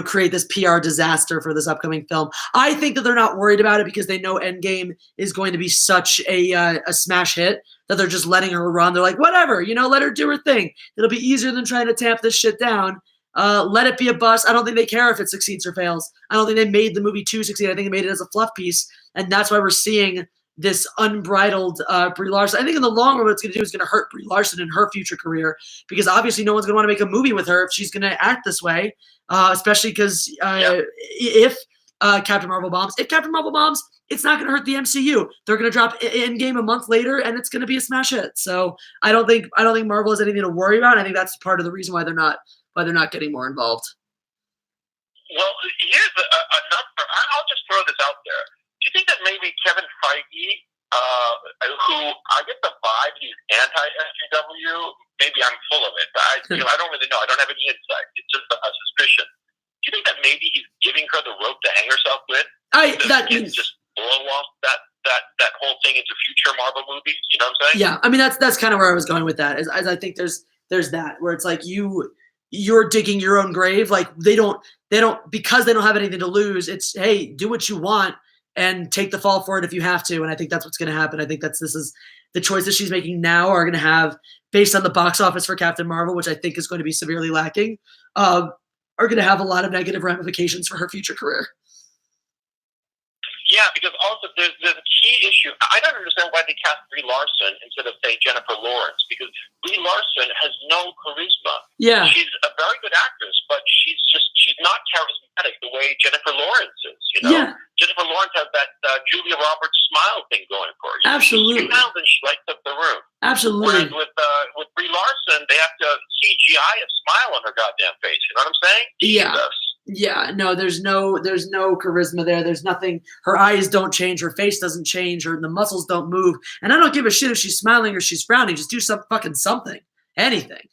create this PR disaster for this upcoming film. I think that they're not worried about it because they know Endgame is going to be such a smash hit that they're just letting her run. They're like, whatever, let her do her thing. It'll be easier than trying to tamp this shit down. Let it be a bust. I don't think they care if it succeeds or fails. I don't think they made the movie to succeed. I think they made it as a fluff piece. And that's why we're seeing this unbridled Brie Larson. I think in the long run, what it's going to do is going to hurt Brie Larson in her future career, because obviously no one's going to want to make a movie with her if she's going to act this way, especially because if Captain Marvel bombs, it's not going to hurt the MCU. They're going to drop Endgame a month later, and it's going to be a smash hit. So I don't think Marvel has anything to worry about. I think that's part of the reason why they're not getting more involved. Well, here's a number. I'll just throw this out there. Do you think that maybe Kevin Feige, who I get the vibe he's anti-SJW, maybe I'm full of it, but I don't really know. I don't have any insight. It's just a suspicion. Do you think that maybe he's giving her the rope to hang herself with? Just blow off that whole thing into future Marvel movies. You know what I'm saying? Yeah, I mean that's kind of where I was going with that. As I think there's that where it's like you're digging your own grave. Like they don't because they don't have anything to lose. It's, hey, do what you want and take the fall for it if you have to. And I think that's what's going to happen. I think this is the choices she's making now are going to have, based on the box office for Captain Marvel, which I think is going to be severely lacking, are going to have a lot of negative ramifications for her future career. Yeah, because also there's a key issue. I don't understand why they cast Brie Larson instead of, say, Jennifer Lawrence, because Brie Larson has no charisma. Yeah. She's a very good actress, but she's not charismatic the way Jennifer Lawrence is, Yeah. Jennifer Lawrence has that Julia Roberts smile thing going for her. Absolutely. She smiles and she lights up the room. Absolutely. Whereas with Brie Larson, they have to CGI a smile on her goddamn face. You know what I'm saying? Yeah. Jesus. Yeah, no, there's no charisma there. There's nothing. Her eyes don't change. Her face doesn't change. The muscles don't move. And I don't give a shit if she's smiling or she's frowning. Just do something, anything.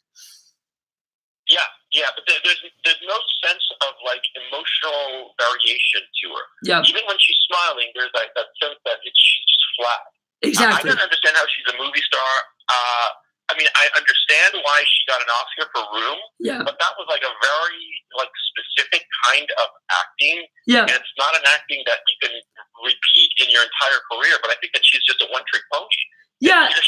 Yeah, but there's no sense of like emotional variation to her. Yeah. Even when she's smiling, there's like that sense that she's just flat. Exactly. I don't understand how she's a movie star. I mean, I understand why she got an Oscar for Room, Yeah. but that was like a very specific kind of acting, Yeah. and it's not an acting that you can repeat in your entire career. But I think that she's just a one-trick pony. Yeah. You know,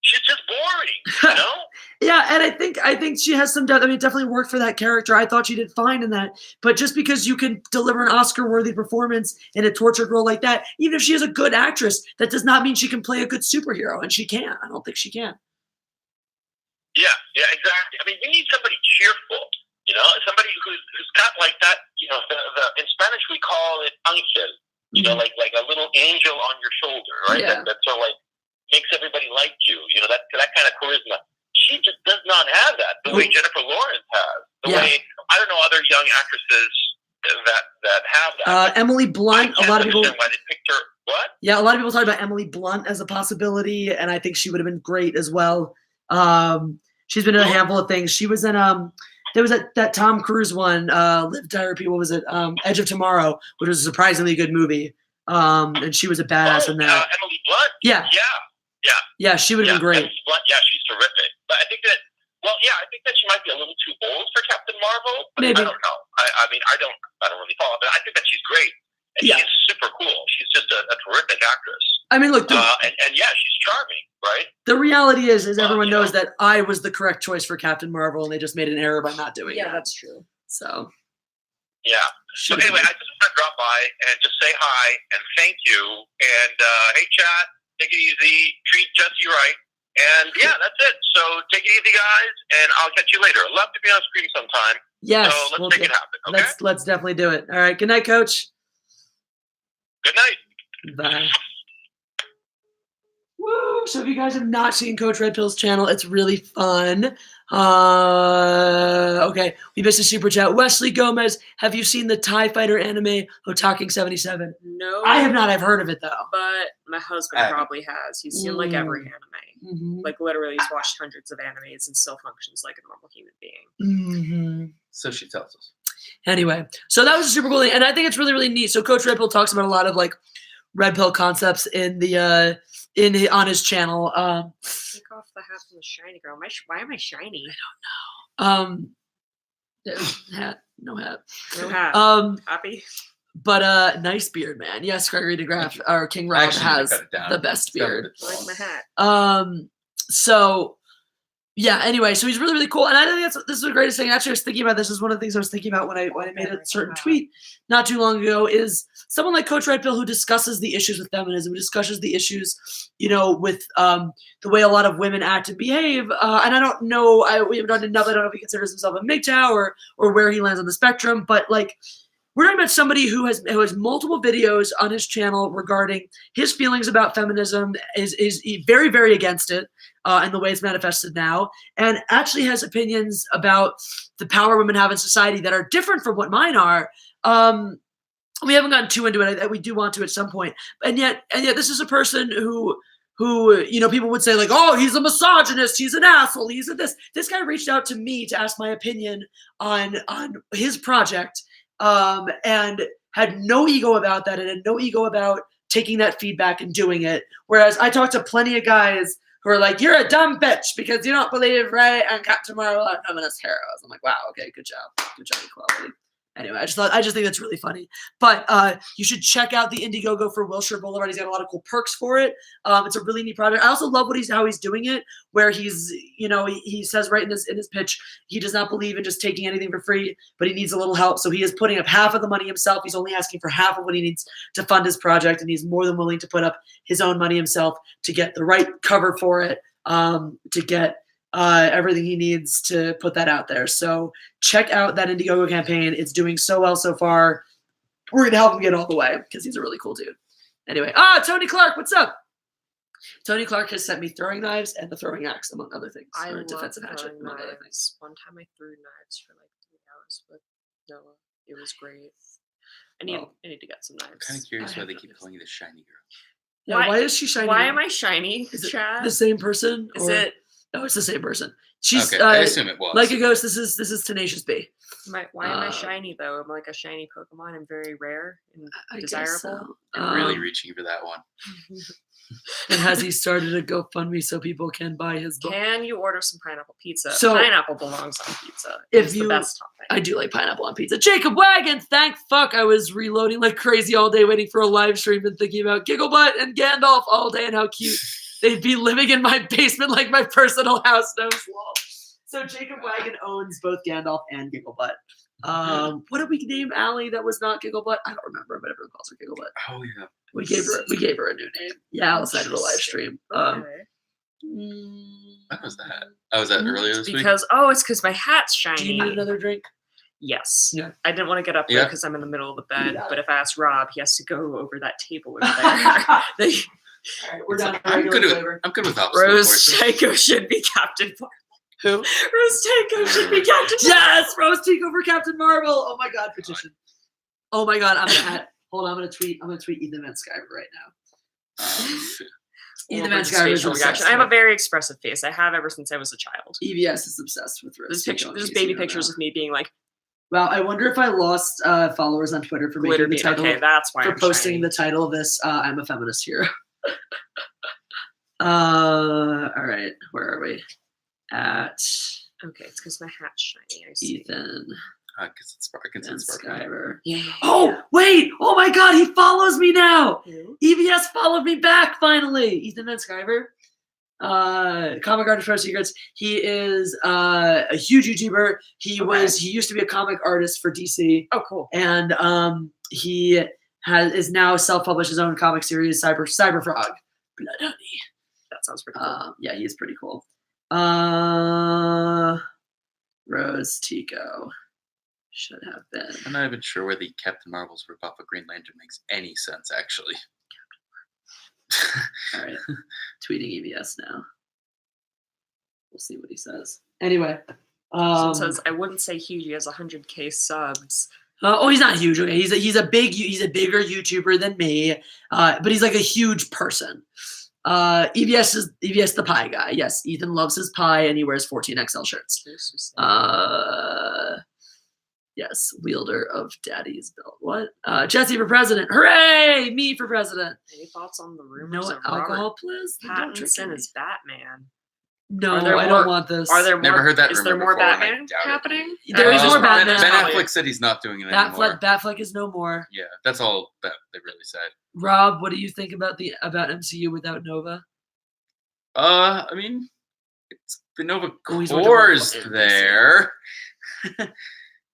she's just boring. You know? Yeah, and I think she has some depth. I mean, it definitely worked for that character. I thought she did fine in that. But just because you can deliver an Oscar-worthy performance in a tortured role like that, even if she is a good actress, that does not mean she can play a good superhero, and she can. I don't think she can. Yeah, exactly. I mean, we need somebody cheerful. You know, somebody who's got like that. You know, in Spanish we call it ángel. You know, like a little angel on your shoulder, right? Yeah. That sort of makes everybody like you. You know, that kind of charisma. She just does not have that the way Jennifer Lawrence has. The way I don't know other young actresses that have that. Emily Blunt. A lot of people. Why they picked her? What? Yeah, a lot of people talk about Emily Blunt as a possibility, and I think she would have been great as well. She's been in a handful of things. She was in there was that Tom Cruise one, Live Therapy. What was it? Edge of Tomorrow, which was a surprisingly good movie. And she was a badass in that. Emily Blunt. Yeah, she would have been great. Emily Blunt, she's terrific. But I think that she might be a little too old for Captain Marvel. But Maybe. I don't know. I mean, I don't really follow, but I think that she's great. And she's super cool. She's just a terrific actress. I mean, look, and she's charming, right? the reality is everyone knows that I was the correct choice for Captain Marvel, and they just made an error by not doing it. Yeah, that's true. So. Yeah. So anyway, I just want to drop by and just say hi and thank you. And hey, chat, take it easy, treat Jesse right. And yeah, that's it. So take it easy, guys, and I'll catch you later. Love to be on screen sometime. Yes. So let's make it happen. Okay. Let's definitely do it. All right. Good night, Coach. Good night. Bye. Woo! So if you guys have not seen Coach Red Pill's channel, it's really fun. Okay, we missed a super chat. Wesley Gomez, have you seen the TIE Fighter anime Otaking 77? No, I have not. I've heard of it though. but my husband probably has. He's seen like every anime. Mm-hmm. Like literally, he's watched hundreds of animes and still functions like a normal human being. Mm-hmm. So she tells us. Anyway, so that was a super cool thing, and I think it's really, really neat. So Coach Red Pill talks about a lot of like Red Pill concepts in the on his channel. Take off the hat from the shiny girl. Why am I shiny? Hat, no hat. No hat. Happy. But nice beard, man. Yes, Gregory DeGraff or King Rob Actually, has cut it down. the best beard. I like my hat. So yeah, anyway, so he's really, really cool. And I think this is the greatest thing. Actually, I was thinking about this. Is one of the things I was thinking about when I made a certain tweet not too long ago, is someone like Coach Red Pill who discusses the issues with feminism, who discusses the issues, with the way a lot of women act and behave. And I don't know, we haven't done enough. I don't know if he considers himself a MGTOW or where he lands on the spectrum, but like, we're talking about somebody who has multiple videos on his channel regarding his feelings about feminism, is very, very against it, and the way it's manifested now, and actually has opinions about the power women have in society that are different from what mine are. We haven't gotten too into it. We do want to at some point, and yet this is a person who people would say like, oh, he's a misogynist, he's an asshole, he's a this. This guy reached out to me to ask my opinion on his project. And had no ego about that, and had no ego about taking that feedback and doing it. Whereas I talked to plenty of guys who are like, you're a dumb bitch because you don't believe, right? And Captain Marvel are feminist heroes. I'm like, wow, okay, good job, equality. Anyway, I just think that's really funny. But you should check out the Indiegogo for Wilshire Boulevard. He's got a lot of cool perks for it. It's a really neat project. I also love how he's doing it, where he's, he says right in his pitch, he does not believe in just taking anything for free, but he needs a little help. So he is putting up half of the money himself. He's only asking for half of what he needs to fund his project, and he's more than willing to put up his own money himself to get the right cover for it, to get everything he needs to put that out there. So check out that Indiegogo campaign. It's doing so well so far. We're going to help him get all the way because he's a really cool dude. Anyway, Tony Clark, what's up? Tony Clark has sent me throwing knives and the throwing axe, among other things. I or love defensive hatchet, among other things. knives. One time I threw knives for like 3 hours with Noah. It was great. I need to get some knives. I'm kind of curious why they keep calling you the shiny girl. Yeah, why is she shiny? Why am I shiny, Is it Chad? the same person? Is it Oh, it's the same person. She's Okay, I assume it was. like a ghost. This is Tenacious B. Why am I shiny though? I'm like a shiny Pokemon. I'm very rare and I guess desirable. so. You're really reaching for that one. And has he started a GoFundMe so people can buy his book? Can you order some pineapple pizza? So- Pineapple belongs on pizza. If It's you- the best topping. I do like pineapple on pizza. Jacob Wagon, thank fuck. I was reloading like crazy all day waiting for a live stream and thinking about Gigglebutt and Gandalf all day and how cute they'd be living in my basement like my personal house. No lol. So Jacob Wagon owns both Gandalf and Gigglebutt. What did we name Allie that was not Gigglebutt? I don't remember, but everyone calls her Gigglebutt. Oh yeah. We gave her a new name. Yeah, Alice did a live stream. Okay. When was that? Oh, was that earlier this week? Because it's because my hat's shiny. Do you need another drink? Yes. Yeah. I didn't want to get up there Yeah. because I'm in the middle of the bed. Yeah. But if I ask Rob, he has to go over that table over there. They- All right, we're done. with I'm regular good with flavor. obstacle Rose courses. Tycho should be Captain Marvel. Who? Rose Tycho should be Captain Marvel. Yes, Rose Tico for Captain Marvel. Oh my god, petition. Oh my god, I'm gonna tweet Ethan Van Sciver right now. Ethan Van Sciver is Facial reaction. obsessed. I have a with- very expressive face. I have ever since I was a child. EVS is obsessed with Rose Tico. There's baby pictures of me being like Wow, I wonder if I lost followers on Twitter for glitter making the being title okay. That's why for I'm posting shiny. the title of this. I'm a feminist hero. All right, where are we? At Okay, it's because my hat's shiny. I see. Ethan Because it's Van sparkling. Sciver. Yeah. Oh wait! Oh my god, he follows me now. Who? EVS followed me back finally. Ethan Van Sciver, comic artist for secrets. He is a huge YouTuber. He used to be a comic artist for DC, Oh, cool. and he is now self-published his own comic series, Cyber Frog, Blood Honey. That sounds pretty cool. Yeah, he's pretty cool. Rose Tico should have been. I'm not even sure where the Captain Marvel's ripoff of Green Lantern makes any sense, actually. All right, tweeting EVS now. We'll see what he says. Anyway, So it says I wouldn't say huge. He has 100K subs. he's not huge. Okay, he's a bigger YouTuber than me, but he's like a huge person. EVS is EVS the pie guy. Yes, Ethan loves his pie and he wears 14XL shirts. Yes, wielder of Daddy's belt. What? Jesse for president! Hooray! Me for president. Any thoughts on the rumors No of alcohol, please. Robert Don't trick Pattinson me. as Batman? No, Are there I more- don't want this. Are there more? Never heard that Is there rumor more before, and I Batman doubt it. happening? There is more Ben Batman. Affleck said he's not doing it anymore. Batfleck is no more. Yeah, that's all that they really said. Rob, what do you think about MCU without Nova? I mean, it's the Nova Oh, he's working Corps on it. there.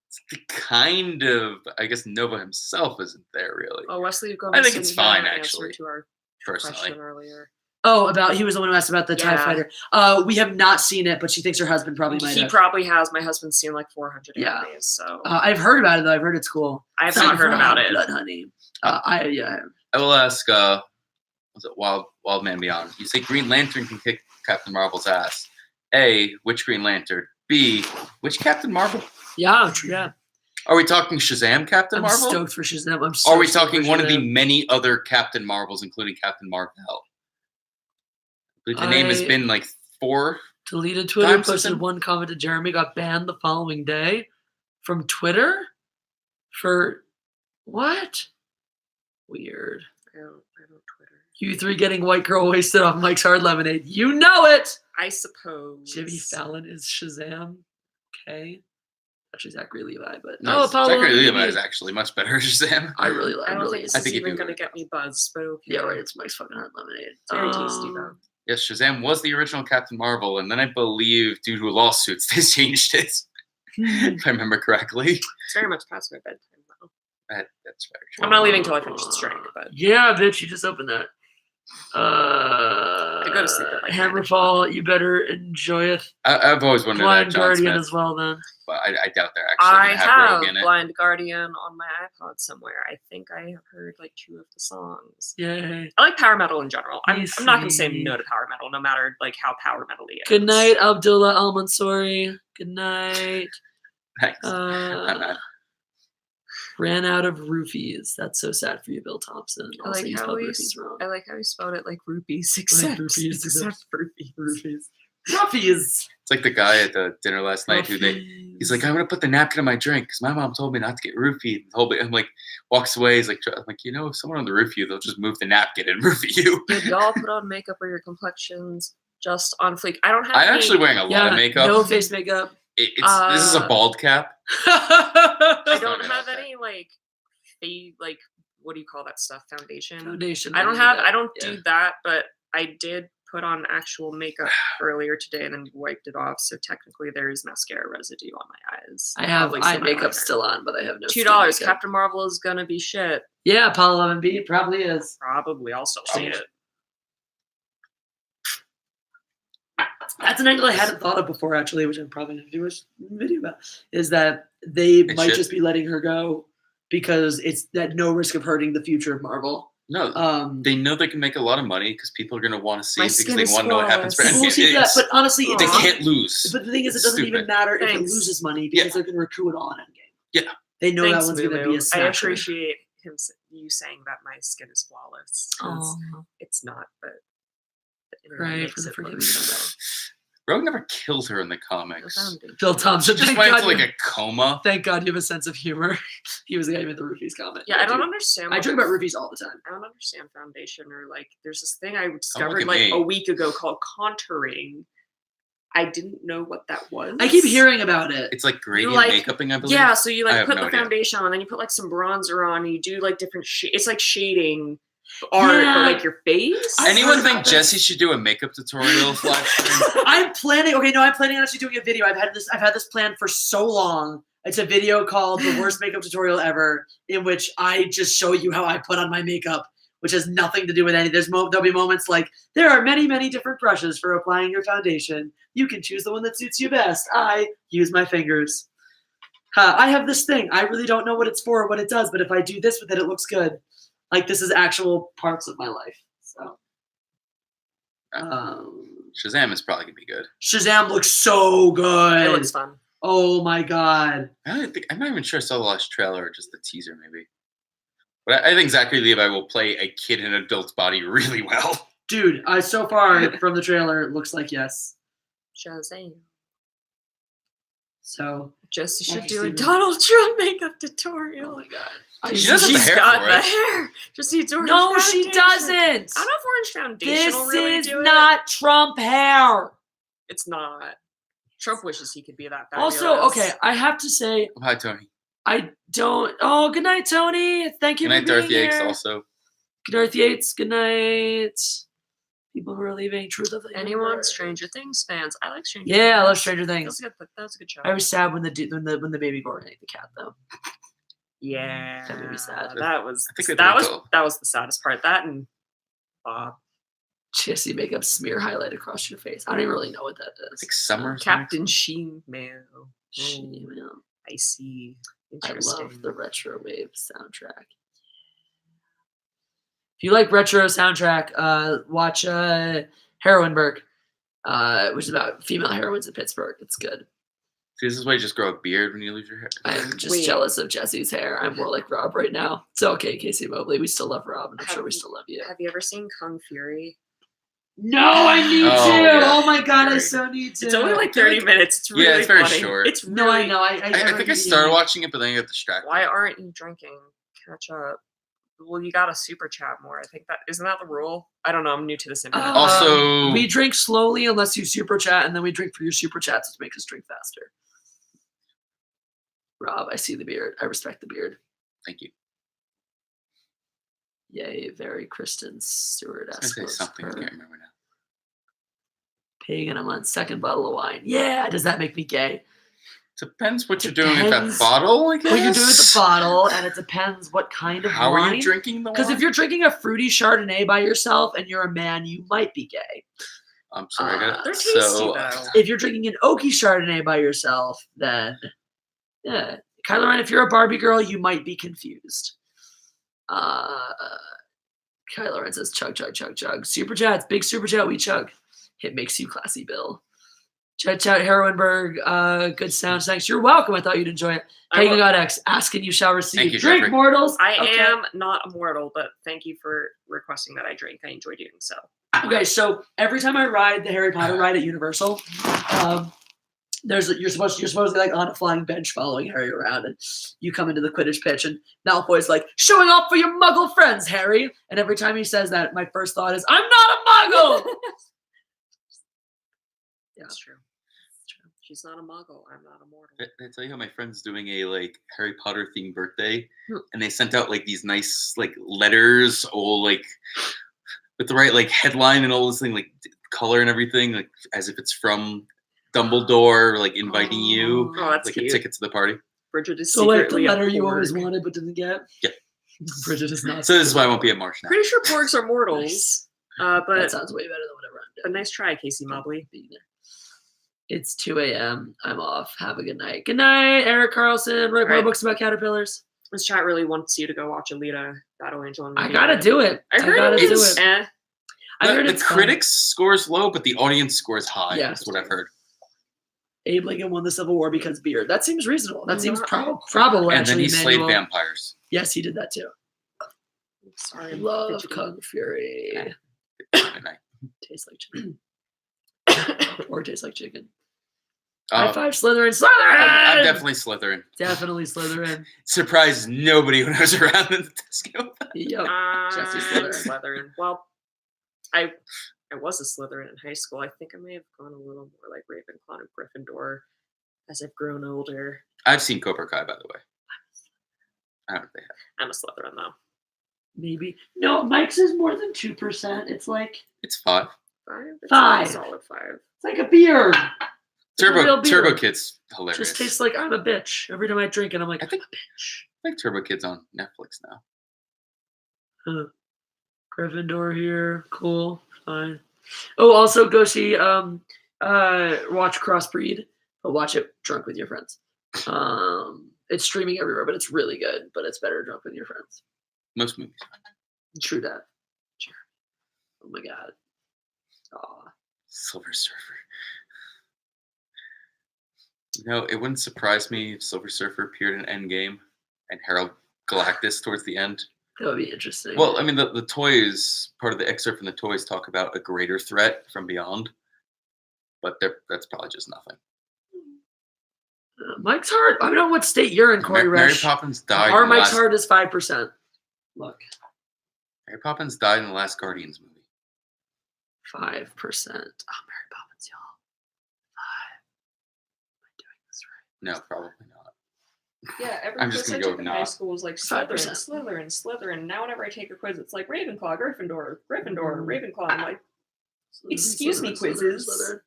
It's the kind of, I guess Nova himself isn't there really. Oh, Wesley I think it's fine, actually, To our personally. question earlier. Oh, he was the one who asked about the TIE Yeah. fighter. We have not seen it, but she thinks her husband probably might He have. probably has. My husband's seen like 400 Yeah. animes, so I've heard about it though. I've heard it's cool. I have not heard about it. Blood Honey. I will ask, was it Wild Man Beyond? You say Green Lantern can kick Captain Marvel's ass. A, which Green Lantern? B, which Captain Marvel? Yeah, true. Yeah. Are we talking Shazam Captain I'm Marvel? stoked for Shazam. Are we talking one of the many other Captain Marvels, including Captain Marvel? I believe the name has been like 4. Deleted Twitter, Time posted system? one comment to Jeremy, got banned the following day from Twitter for what? Weird. I don't Twitter. You three getting white girl wasted off Mike's Hard Lemonade. You know it. I suppose. Jimmy Fallon is Shazam. Okay. Actually, Zachary Levi, but No, Apollo Zachary Levi. Levi is actually much better as Shazam. I really like. I don't think is. this I is think it'd even be going to really get me buzzed, but okay. Yeah, right. It's Mike's fucking Hard Lemonade. It's very tasty though. Yes, Shazam was the original Captain Marvel, and then I believe due to lawsuits, they changed it. If I remember correctly. It's very much past my bedtime though. That's very true. I'm not leaving till I finish this drink, but Yeah, bitch, you just opened that. I go to sleep at like 9 Hammerfall, you better enjoy it. I've always wondered that Blind John Guardian Smith, as well, then. but I doubt they're actually I going to have have Rogue in it. Blind Guardian on my iPod somewhere. I think I have heard like 2 of the songs. Yay. I like power metal in general. I'm not going to say Easy. no to power metal, no matter like how power metal it is. Good night, Abdullah Al Mansouri. Good night. Thanks. I'm not. Ran out of roofies. That's so sad for you, Bill Thompson. I Also, like you how spelled he roofies wrong. I like how he spelled it like rupees, except rupees, except rupees. Roofies. Ruffies. It's like the guy at the dinner last night he's like, I'm gonna put the napkin in my drink because my mom told me not to get roofied. I'm like, walks away. He's like, I'm like, if someone on the roof you, they'll just move the napkin and roofie you. Did y'all put on makeup or your complexions just on fleek? I don't have. I'm actually wearing a lot of makeup. No face makeup. This is a bald cap. I don't have any like what do you call that stuff? Foundation. I don't do that, but I did put on actual makeup earlier today and then wiped it off. So technically there is mascara residue on my eyes. I have eye makeup still on, but I have no $2. Captain Marvel is gonna be shit. Yeah, Apollo 11B probably is. Probably. I'll still see it. That's an angle I hadn't thought of before, actually, which I'm probably going to do a video about, is that they might just be letting her go because it's at no risk of hurting the future of Marvel. No, they know they can make a lot of money because people are going to want to see it because they want to know what happens. But honestly, they can't lose. But the thing is, it doesn't even matter if it loses money because they're going to recoup it all in Endgame. Yeah. They know that one's going to be a snatcher. I appreciate you saying that my skin is flawless. It's not, but right, for the freaking Rogue never killed her in the comics. Phil Thompson just went into a coma. Thank God you have a sense of humor. He was the guy who made the roofies comment. Yeah, I don't understand. I joke about roofies all the time. I don't understand foundation or there's this thing I discovered a week ago called contouring. I didn't know what that was. I keep hearing about it. It's like gradient makeuping, I believe. Yeah, so you put the foundation on, and then you put some bronzer on, and you do different it's like shading. But your face. Anyone think Jesse should do a makeup tutorial live stream? I'm planning on actually doing a video. I've had this plan for so long. It's a video called "The Worst Makeup Tutorial Ever," in which I just show you how I put on my makeup, which has nothing to do with any. There'll be moments like there are many, many different brushes for applying your foundation. You can choose the one that suits you best. I use my fingers. I have this thing. I really don't know what it's for or what it does, but if I do this with it, it looks good. This is actual parts of my life. So, Shazam is probably gonna be good. Shazam looks so good. It looks fun. Oh my God. I'm not even sure I saw the last trailer or just the teaser, maybe. But I think Zachary Levi will play a kid in an adult's body really well. Dude, so far from the trailer, it looks like yes. Shazam. So Jesse should do a Donald Trump makeup tutorial. Oh my God. She doesn't have the hair for it. Hair. Just needs orange No, foundation. she doesn't. I don't know if orange foundation will really do it. This is not Trump hair. It's not. Trump wishes he could be that fabulous. Also, okay, I have to say. Hi, Tony. I don't. Oh, good night, Tony. Thank you. Good night, Darth Yates. Also. Good Darth Yates. Good night. People who are leaving. Truth of the Anyone Universe. Stranger Things fans? I like Stranger Things. Yeah, I love Stranger Things. That was a good show. I was sad when the baby Gordon ate the cat, though. Yeah, that made me sad. That was the saddest part. That and Bob. Jesse makeup smear highlight across your face. I don't even really know what that is. Like summer. Captain Sheen-Mail. Sheen-Mail. I see. I love the retro wave soundtrack. If you like retro soundtrack, watch Heroinberg, which is about female heroines in Pittsburgh. It's good. See, this is why you just grow a beard when you lose your hair. I'm just jealous of Jesse's hair. I'm more like Rob right now. It's okay, Casey Mobley. We still love Rob, and I'm sure we still love you. Have you ever seen Kung Fury? No, I need to. Yeah. Oh my God, I so need to. It's only 30 minutes. It's really it's very funny. short. It's really, no, I know. I think I started watching it, but then I got distracted. Why aren't you drinking? Catch up. Well, you gotta super chat more. I think isn't that the rule? I don't know. I'm new to this internet. Also, we drink slowly unless you super chat, and then we drink for your super chats, which makes us drink faster. Rob, I see the beard. I respect the beard. Thank you. Yay, very Kristen Stewart-esque. I say something. I can't remember now. Pig and I'm on second bottle of wine. Yeah, does that make me gay? Depends what you're doing with that bottle, I guess. What you're doing with the bottle, and it depends what kind of How wine. are you drinking the wine? Because if you're drinking a fruity Chardonnay by yourself and you're a man, you might be gay. I'm sorry. They're tasty, though. If you're drinking an oaky Chardonnay by yourself, then yeah. Kylo Ren, if you're a Barbie girl, you might be confused. Kylo Ren says chug, chug, chug, chug. Super chats, big super chat, we chug. It makes you classy, Bill. Check out Heroinberg. Good sounds. Thanks. You're welcome. I thought you'd enjoy it. Hanging on X. Asking you shall receive. Thank you, Drink, Jeffrey. mortals. I am not a mortal, but thank you for requesting that I drink. I enjoy doing so. Okay, so every time I ride the Harry Potter ride at Universal, you're supposed to be like on a flying bench following Harry around, and you come into the Quidditch pitch, and Malfoy's like, showing off for your Muggle friends, Harry. And every time he says that, my first thought is, I'm not a Muggle. Yeah, That's true. She's not a Muggle. I'm not a mortal. Did I tell you how my friend's doing a like Harry Potter themed birthday, and they sent out like these nice like letters, all like with the right like headline and all this thing, like color and everything, like as if it's from Dumbledore, like inviting you, Oh, that's like cute. a ticket to the party. Bridget is So like the secretly letter a you porg. always wanted but didn't get. Yeah. Bridget is not. So this is why I won't be at March now. Pretty sure porgs are mortals. That But sounds way better than whatever I'm a doing. nice try, Casey Mobley. It's 2 a.m. I'm off. Have a good night. Good night, Eric Carlson. Write more Right. books about caterpillars. This chat really wants you to go watch Alita Battle Angel. I gotta do it. I heard gotta it do was it. I heard The it's fun. critics scores low, but the audience scores high. Yeah. That's what I've heard. Abe Lincoln won the Civil War because beard. That seems reasonable. That seems Not- probable. And then Actually, he slayed Emmanuel. vampires. Yes, he did that too. Sorry, I love fidgety. Kung Fury. Okay. Good night. Tastes like chicken. Or tastes like chicken. Uh, High five, Slytherin. Slytherin! I'm definitely Slytherin. Definitely Slytherin. Surprised nobody when I was around in the disco. Yep. Jesse Slytherin. Slytherin. Slytherin. Well, I was a Slytherin in high school. I think I may have gone a little more like Ravenclaw and Gryffindor as I've grown older. I've seen Cobra Kai, by the way. I don't know if they have. I'm a Slytherin though. Maybe. No, Mike's is more than 2%. It's like It's 5. 5? It's Five. A solid 5. it's like a beer. It's a real beer. Turbo Kid's hilarious. Just tastes like I'm a bitch. Every time I drink it, I'm like, I think- I'm a bitch. I think Turbo Kid's on Netflix now. Gryffindor here. Cool. Fine. Oh, also go see watch Crossbreed, but watch it drunk with your friends. It's streaming everywhere, but it's really good. But it's better drunk with your friends. Most movies. True that. Oh my god. Aw. Silver Surfer. It wouldn't surprise me if Silver Surfer appeared in Endgame and Harold Galactus towards the end. That would be interesting. Well, I mean, the toys, part of the excerpt from the toys talk about a greater threat from beyond, but that's probably just nothing. Mike's heart. I don't know what state you're in, Corey Mary Resch. Poppins died. Our in the Mike's last, heart is 5%. Look, Mary Poppins died in the last Guardians movie. 5%. Oh, Mary Poppins, y'all. 5. Am I doing this right? No, probably not. Yeah, every I'm just quiz I gonna go took with in high not. school was like 5%. Slytherin, Slytherin. Now whenever I take a quiz, it's like Ravenclaw, Gryffindor, Ravenclaw. I'm like, excuse me, quizzes. Slytherin.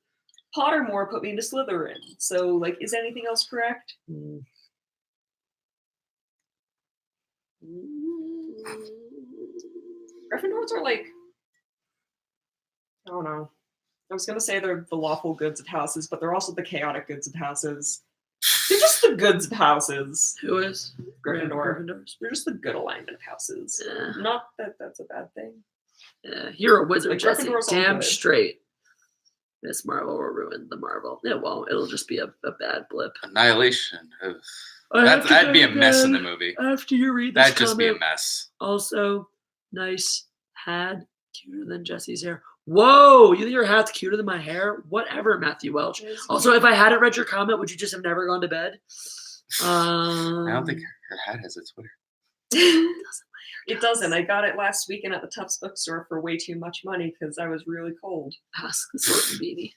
Pottermore put me into Slytherin. So, like, is anything else correct? Gryffindors are like, I don't know. I was gonna say they're the lawful goods of houses, but they're also the chaotic goods of houses. They're just the goods of houses. Who is? Gryffindor. Gryffindors. They're just the good alignment of houses. Yeah. Not that that's a bad thing. Yeah. You're a wizard, Like, Jesse. Gryffindor's all Damn good. straight. Miss Marvel will ruin the Marvel. It won't. It'll just be a bad blip. Annihilation. Ugh. I have to That'd go be a to mess in bed the movie. After you read this That'd just be a comment. mess. Also, nice hat. Cuter than Jesse's hair. Whoa! You think your hat's cuter than my hair? Whatever, Matthew Welch. Also, if I hadn't read your comment, would you just have never gone to bed? I don't think her hat has a Twitter. It doesn't. I got it last weekend at the Tufts bookstore for way too much money because I was really cold. Ask the sorting beanie.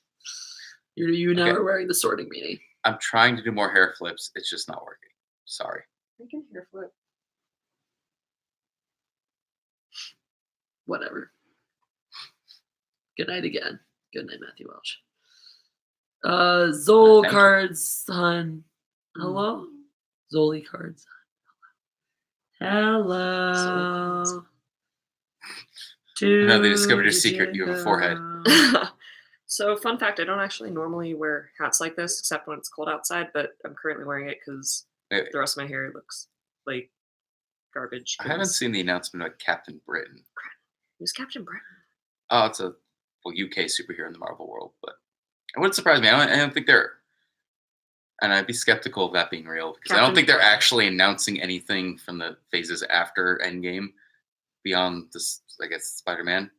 You now Okay. are wearing the sorting beanie. I'm trying to do more hair flips. It's just not working. Sorry. I can hair flip. Whatever. Good night again. Good night, Matthew Welch. Zol Thank you. Cards Hun. Hello? Zoli Cards. Hello. Now they discovered your secret. You have a forehead. So, fun fact, I don't actually normally wear hats like this except when it's cold outside, but I'm currently wearing it because Wait, the rest of my hair looks like garbage. I haven't seen the announcement about Captain Britain. Who's Captain Britain? Oh, it's a UK superhero in the Marvel world, but It wouldn't surprise me. I don't think they're, and I'd be skeptical of that being real because I don't Captain think they're Britain. actually announcing anything from the phases after Endgame beyond this, I guess, Spider-Man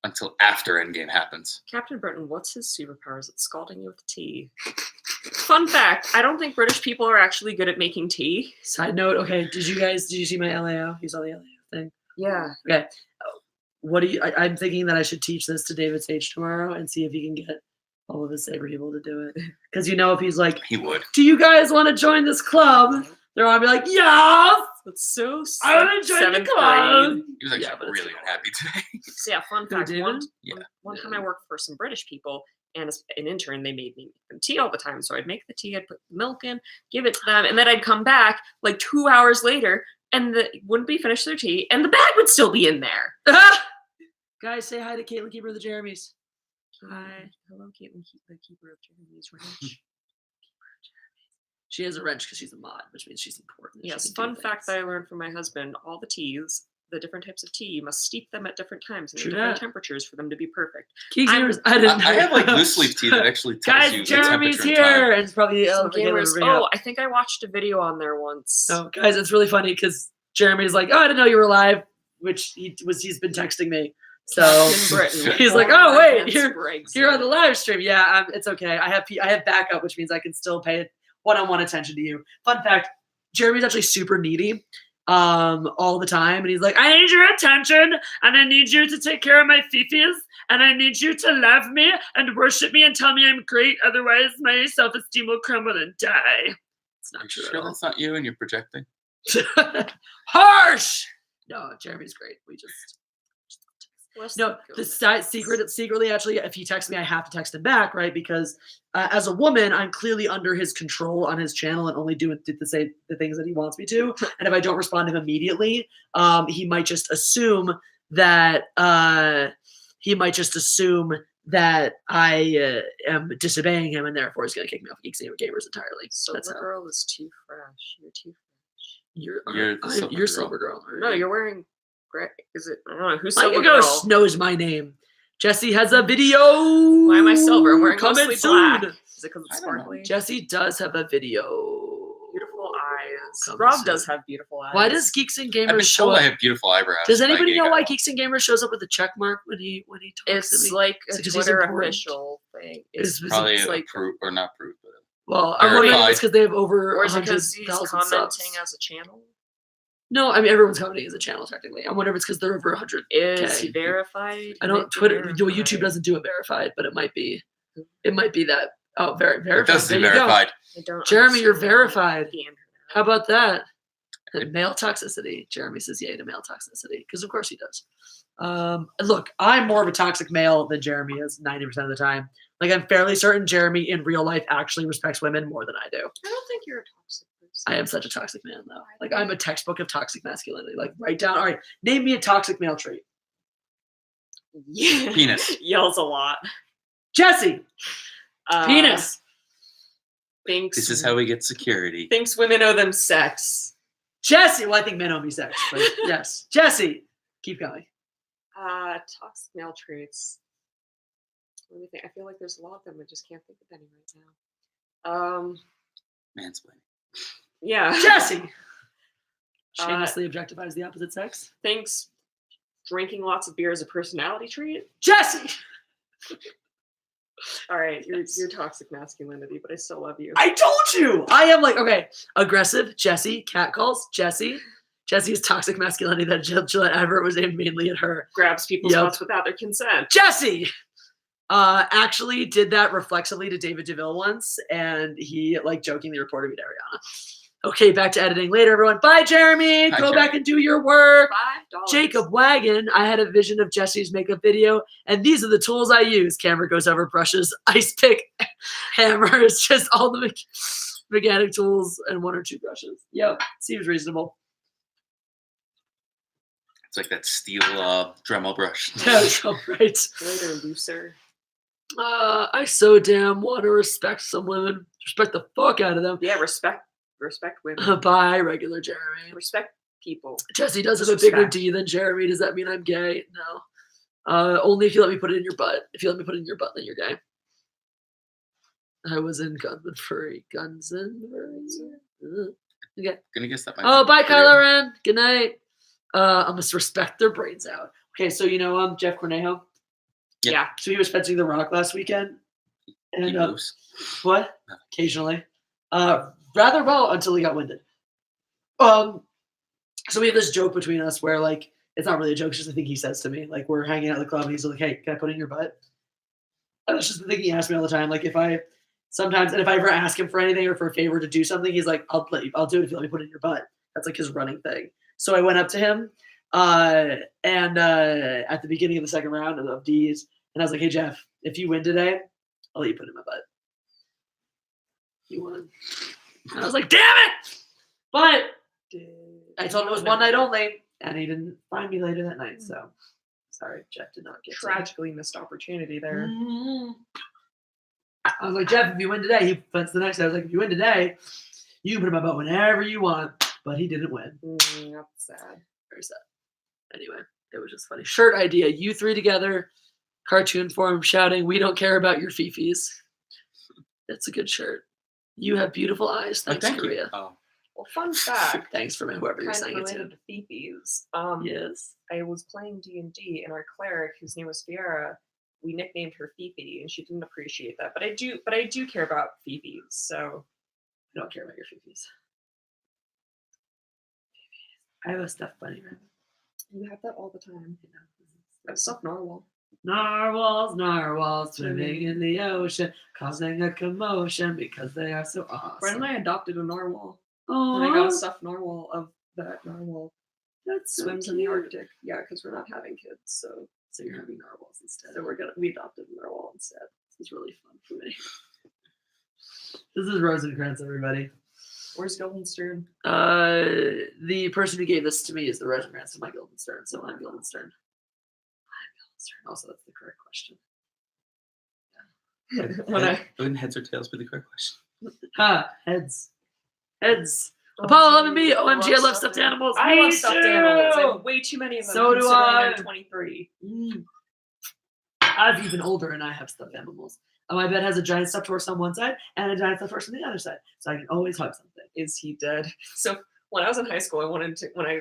until after Endgame happens. Captain Britain, what's his superpowers? It's scalding you with tea. Fun fact, I don't think British people are actually good at making tea. Side note, okay, did you see my LAO? You saw the LAO thing? Yeah. Okay. What do you, I'm thinking that I should teach this to David Sage tomorrow and see if he can get all of his Saber people to do it. Because if he's like, He would. do you guys want to join this club? They're all be like, yes! That's so I want to join the club! He was actually Yeah, but it's really unhappy today. So yeah, fun Who, fact. David? One time I worked for some British people, and as an intern, they made me make them tea all the time. So I'd make the tea, I'd put the milk in, give it to them, and then I'd come back like 2 hours later, and wouldn't be finished their tea, and the bag would still be in there. Guys, say hi to Caitlin, keeper of the Jeremys. Hi. Hello, Caitlin, the keeper of Jeremy's Ranch. She has a wrench because she's a mod, which means she's important. She Yes, can do fun fact things. that I learned from my husband, all the teas, the different types of tea, you must steep them at different times and True different that. temperatures for them to be perfect. I didn't I have like know. loose leaf tea that actually tells Guys, you the Jeremy's temperature and time. here, and it's probably Some Caleb gamers, bring it up. I think I watched a video on there once. No, guys, it's really funny because Jeremy's like, "Oh, I didn't know you were live," which he's been texting me. So Captain Britain. he's like, Former "Oh, wait, Lance Briggs. you're on the live stream." Yeah, it's okay. I have backup, which means I can still pay one-on-one attention to you. Fun fact: Jeremy's actually super needy, all the time, and he's like, "I need your attention, and I need you to take care of my fifis, and I need you to love me and worship me and tell me I'm great. Otherwise, my self-esteem will crumble and die." It's Are not you true sure at all. that's not you and you're projecting? Harsh. No, Jeremy's great. We just. Let's No, not go the there. secretly, actually, if he texts me, I have to text him back, right? Because as a woman, I'm clearly under his control on his channel and only do the things that he wants me to. And if I don't respond to him immediately, he might just assume that I am disobeying him, and therefore he's going to kick me off Geeks and Gamers entirely. So That's the how. girl is too fresh. You're too fresh. You're Silver Girl. No, you're wearing gray. Is it? I don't know. Who's My Silver ego Girl? knows my name. Jesse has a video. Why am I silver? I'm wearing coming mostly soon. black. Is it because it's I don't know. sparkly? Jesse does have a video. Beautiful eyes. Coming Rob soon. does have beautiful eyes. Why does Geeks and I've been Gamers show told up? I have beautiful eyebrows. Does by a anybody gay know guy why once. Geeks and Gamers shows up with a check mark when he talks to It's me? like Is a it 'cause he's Twitter important? official thing. It's Probably it's like, approved or not approved, but Well, I'm wondering if verified. it's because they have over or is it because he's 100,000 commenting subs. as a channel? No, I mean everyone's commenting as a channel technically. I wonder if it's because they're over 100. Is he Okay. verified? I Might don't. be Twitter, verified. YouTube doesn't do it verified, but it might be. It might be that. Oh, verified. it does There say you go. verified. I don't Jeremy, you're understand verified. the internet. How about that? Male toxicity. Jeremy says yay to male toxicity because of course he does. Look, I'm more of a toxic male than Jeremy is 90% of the time. Like I'm fairly certain Jeremy in real life actually respects women more than I do. I don't think you're a toxic person. I am such a toxic man though. Like I'm a textbook of toxic masculinity. Like write down. All right, name me a toxic male trait. Yeah. Penis. Yells a lot. Jesse. Penis. Thinks This is how we get security. thinks women owe them sex. Jesse. Well, I think men owe me sex, but yes, Jesse. Keep going. Toxic male traits. Let me think. I feel like there's a lot of them. I just can't think of any right now. Mansplaining. Yeah. Jesse. Shamelessly objectifies the opposite sex. Thinks drinking lots of beer is a personality trait. Jesse. All right, you're toxic masculinity, but I still love you. I told you. I am like, okay, aggressive, Jesse, catcalls, Jesse. Jesse is toxic masculinity. That Gillette advert was aimed mainly at her. Grabs people's Yep. butts without their consent. Jesse actually did that reflexively to David DeVille once, and he like jokingly reported me to Ariana. Okay, back to editing later, everyone. Bye, Jeremy. Hi, Go Jeremy. back and do your work. $5. Jacob Wagon, I had a vision of Jesse's makeup video, and these are the tools I use. Camera goes over brushes, ice pick, hammer. It's just all the mechanic tools and one or two brushes. Yep, seems reasonable. It's like that steel Dremel brush. Yeah, right. Later, looser. I so damn want to respect some women. Respect the fuck out of them. Yeah, respect women. Bye, regular Jeremy. Respect people. Jesse does have a bigger Respect. D than Jeremy. Does that mean I'm gay? No. Only if you let me put it in your butt. If you let me put it in your butt, then you're gay. I was in Gunman Furry. Guns and Furries. Okay. Gonna guess that. Oh, bye, Kylo Ren. Good night. I must respect their brains out. Okay, so Jeff Cornejo. Yeah. So he was fencing the Rock last weekend, and He moves. what? Occasionally, rather well until he got winded. So we have this joke between us where like it's not really a joke, it's just a thing he says to me. Like we're hanging out at the club and he's like, "Hey, can I put it in your butt?" And it's just the thing he asks me all the time. Like if I ever ask him for anything or for a favor to do something, he's like, I'll do it if you let me put it in your butt. That's like his running thing. So I went up to him and at the beginning of the second round of D's, and I was like, "Hey Jeff, if you win today, I'll let you put it in my butt." He won. And I was like, "Damn it!" But I told him it was one night only, and he didn't find me later that night. So sorry, Jeff did not get tragically missed opportunity there. Mm-hmm. I was like, "Jeff, if you win today," he fenced the next day. I was like, "If you win today, you can put him in my butt whenever you want." But he didn't win. That's sad. Very sad. Anyway, it was just funny. Shirt idea: you three together, cartoon form, shouting, "We don't care about your fifis." That's a good shirt. You have beautiful eyes. Thanks, thank Korea. you. Oh. Well, fun fact. Thanks for whoever you're kind saying of it to. related to fifis. Yes. I was playing D&D, and our cleric, whose name was Fiera, we nicknamed her Fifi, and she didn't appreciate that. But I do care about fifis. So I don't care about your fifis. I have a stuffed bunny rabbit. you have that all the time. I have stuffed narwhal. Narwhals swimming in the ocean, causing a commotion because they are so awesome. Brent and I adopted a narwhal. Oh, And I got a stuffed narwhal of that narwhal. That Swims in the Arctic. Yeah, because we're not having kids, so you're having narwhals instead. so we adopted a narwhal instead. This is really fun for me. This is Rosencrantz, everybody. Where's Guildenstern? The person who gave this to me is the Rosencrantz to my Guildenstern, so I'm Guildenstern. Also, that's the correct question. Wouldn't heads or tails be the correct question? Ha! Heads. Heads. Apollo 11B. OMG, I love stuffed animals. I Me love stuffed too! animals. I have way too many of them. So do considering I. I'm 23. I'm even older and I have stuffed animals. My bed has a giant stuffed horse on one side and a giant stuffed horse on the other side, so I can always hug something. Is he dead? So when I was in high school, when I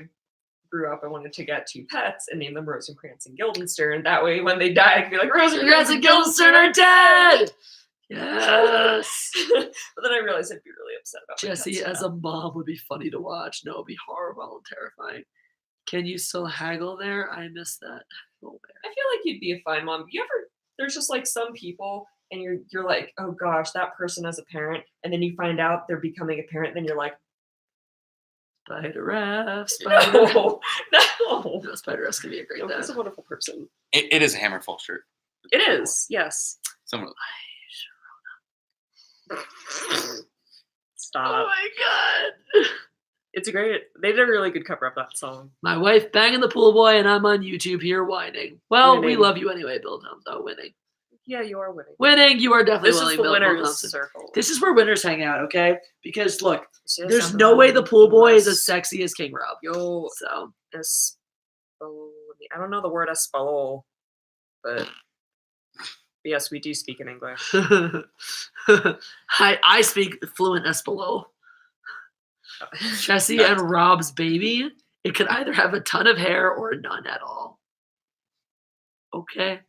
grew up, I wanted to get 2 pets and name them Rosencrantz and Guildenstern. That way, when they die, I could be like, Rosencrantz and Guildenstern are dead! Yes! But then I realized I'd be really upset about my Jesse, pets as now. a mom, would be funny to watch. No, it'd be horrible and terrifying. Can you still haggle there? I miss that. Oh, I feel like you'd be a fine mom. There's just like some people, and you're like, oh gosh, that person as a parent, and then you find out they're becoming a parent, then you're like, Spider F. no. No, Spider F can be a great dad. He's a wonderful person. It is a Hammerfall shirt. It is, yes. Someone. Stop. Oh my god. They did a really good cover of that song. My wife banging the pool boy, and I'm on YouTube here whining. Well, we Winning. love you anyway, Bill Thompson. Oh, winning. Yeah, you are winning. Winning, you are definitely This winning, is the Bill winner's Thompson. circle. This is where winners hang out, okay? Because look, So yes, there's I'm no way the winning. pool boy is Yes. as sexy as King Rob. Yo, So I don't know the word espalol, but yes, we do speak in English. I speak fluent Espalo. Jesse and Rob's baby. It could either have a ton of hair or none at all. Okay.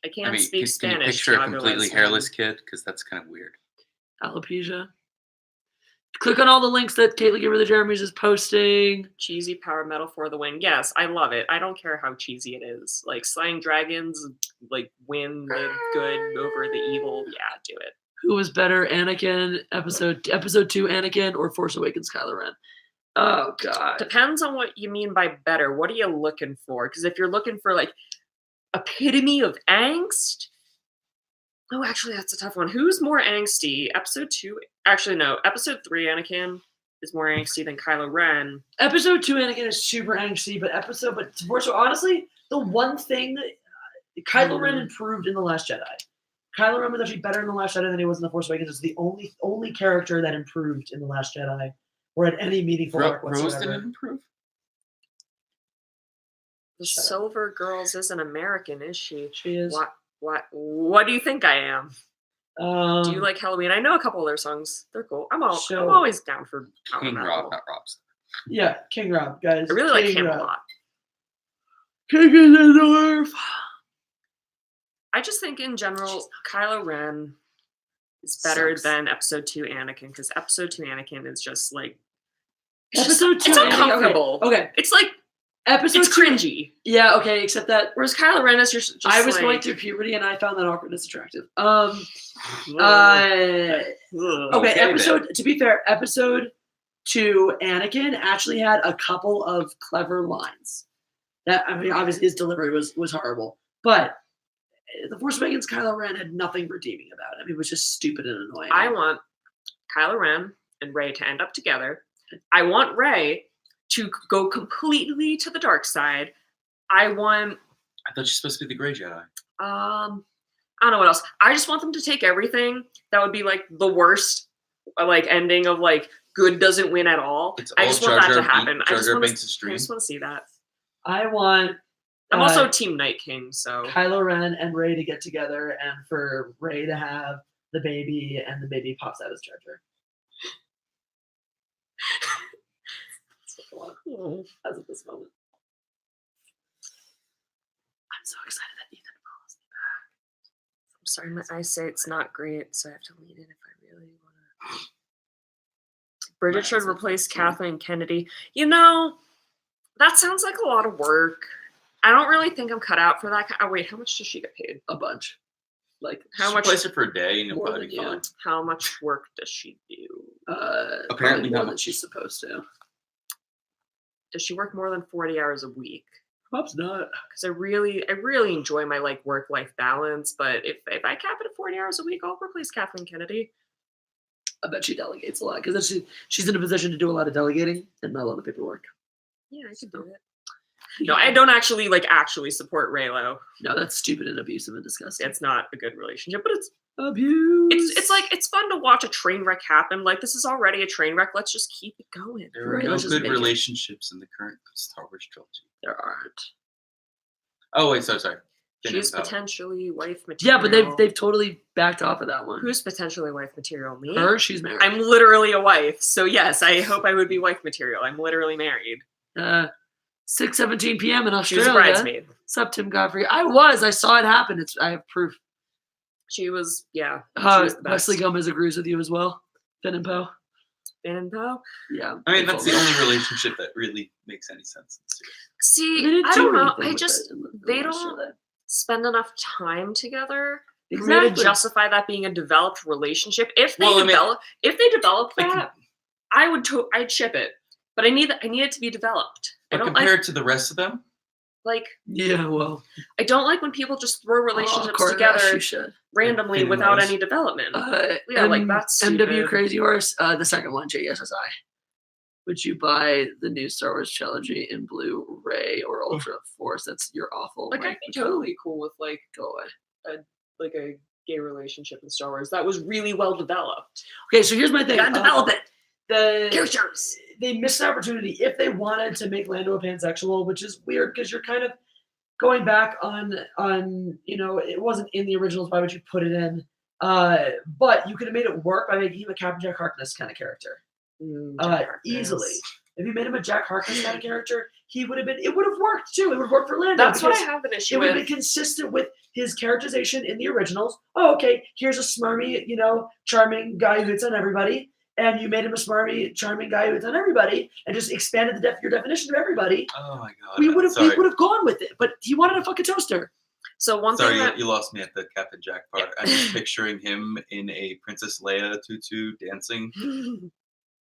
I can't speak can you Spanish. picture a Tiago completely Leslie. hairless kid? Because that's kind of weird. Alopecia. Click on all the links that Caitlin Giver the Jeremys is posting. Cheesy power metal for the win. Yes, I love it. I don't care how cheesy it is. Like slaying dragons, like win the good over the evil. Yeah, do it. Who was better, Anakin, episode 2 Anakin, or Force Awakens Kylo Ren? Oh, God. Depends on what you mean by better. What are you looking for? Because if you're looking for like epitome of angst, oh, actually, that's a tough one. Who's more angsty? Episode 2? Actually, no. Episode 3 Anakin is more angsty than Kylo Ren. Episode 2 Anakin is super angsty, but honestly, the one thing that Kylo Ren improved in The Last Jedi. Kylo Ren was actually better in The Last Jedi than he was in The Force Awakens. It's the only character that improved in The Last Jedi or had any meaningful arc Rose whatsoever. didn't improve? The Silver Girls isn't American, is she? She is. What do you think I am? Do you like Halloween? I know a couple of their songs. They're cool. I'm always down for power King metal. Rob, not Rob's. Yeah, King Rob, guys. I really like King him Rob. a lot. King in the North. I just think in general, Kylo Ren is better than Episode 2 Anakin, because Episode 2 Anakin is just like it's uncomfortable. Okay. It's like Episode it's 2, cringy. Yeah, okay, except that whereas Kylo Ren is just I was like, going through puberty and I found that awkwardness attractive. To be fair, Episode 2 Anakin actually had a couple of clever lines. That, I mean, obviously his delivery was horrible, but The Force Awakens Kylo Ren had nothing redeeming about it. I mean, it was just stupid and annoying. I want Kylo Ren and Rey to end up together. I want Rey to go completely to the dark side. I thought she's supposed to be the Grey Jedi. I don't know what else. I just want them to take everything that would be like the worst, like ending of like good doesn't win at all. I just want that to happen. I just want to see that. I want. I'm also Team Night King, so Kylo Ren and Rey to get together, and for Rey to have the baby, and the baby pops out as Jar Jar. As of this moment, I'm so excited that Ethan follows me back. I'm sorry, my eyesight's not great, so I have to lean in if I really want to. Bridget should replace Kathleen Kennedy. You know, that sounds like a lot of work. I don't really think I'm cut out for that. Oh, wait, how much does she get paid? A bunch. Like, how much? Replace her for a day and it'll probably be fine. How much work does she do? Apparently more not than much. she's supposed to. Does she work more than 40 hours a week? Perhaps not. Because I really enjoy my like work-life balance, but if I cap it at 40 hours a week, I'll replace Kathleen Kennedy. I bet she delegates a lot because she's in a position to do a lot of delegating and not a lot of paperwork. Yeah, I could do it. No, I don't actually support Reylo. No, that's stupid and abusive and disgusting. It's not a good relationship, but it's abuse. It's like it's fun to watch a train wreck happen. Like this is already a train wreck. Let's just keep it going. There are no good relationships in the current Star Wars trilogy. There aren't. Oh wait, sorry. She's potentially wife material. Yeah, but they've totally backed off of that one. Who's potentially wife material? Me? Her? She's married. I'm literally a wife. So yes, I hope I would be wife material. I'm literally married. 6:17 p.m. in Australia. She was a bridesmaid. What's up, Tim Godfrey? I saw it happen. I have proof. She was, yeah. She was the best. Wesley Gomez agrees with you as well. Finn and Poe. Finn and Poe? Yeah. I mean, that's the only relationship that really makes any sense. See, I don't know. They don't spend enough time together for me to justify that being a developed relationship. If they develop that, I'd ship it. But I need it to be developed. But compared to the rest of them? Like, yeah, well, I don't like when people just throw relationships together randomly without any development. Like that's stupid. MW Crazy Horse, the second one, JSSI. Would you buy the new Star Wars trilogy in Blu-ray or Ultra Force? That's you're awful. Like I'd be totally cool with like a gay relationship in Star Wars that was really well developed. Okay, so here's my thing. Gotta develop it. The characters. They missed an opportunity if they wanted to make Lando a pansexual, which is weird because you're kind of going back on it wasn't in the originals. Why would you put it in? But you could have made it work by making him a Captain Jack Harkness kind of character. Easily. If you made him a Jack Harkness kind of character, it would have worked too. It would work for Lando. That's what I have an issue with. It would have been consistent with his characterization in the originals. Oh, okay, here's a smarmy, charming guy who hits on everybody. And you made him a smarmy, charming guy who hits on everybody, and just expanded your definition of everybody. Oh my god! We would have gone with it, but he wanted a fucking toaster. So you lost me at the Captain Jack part. I'm just picturing him in a Princess Leia tutu dancing.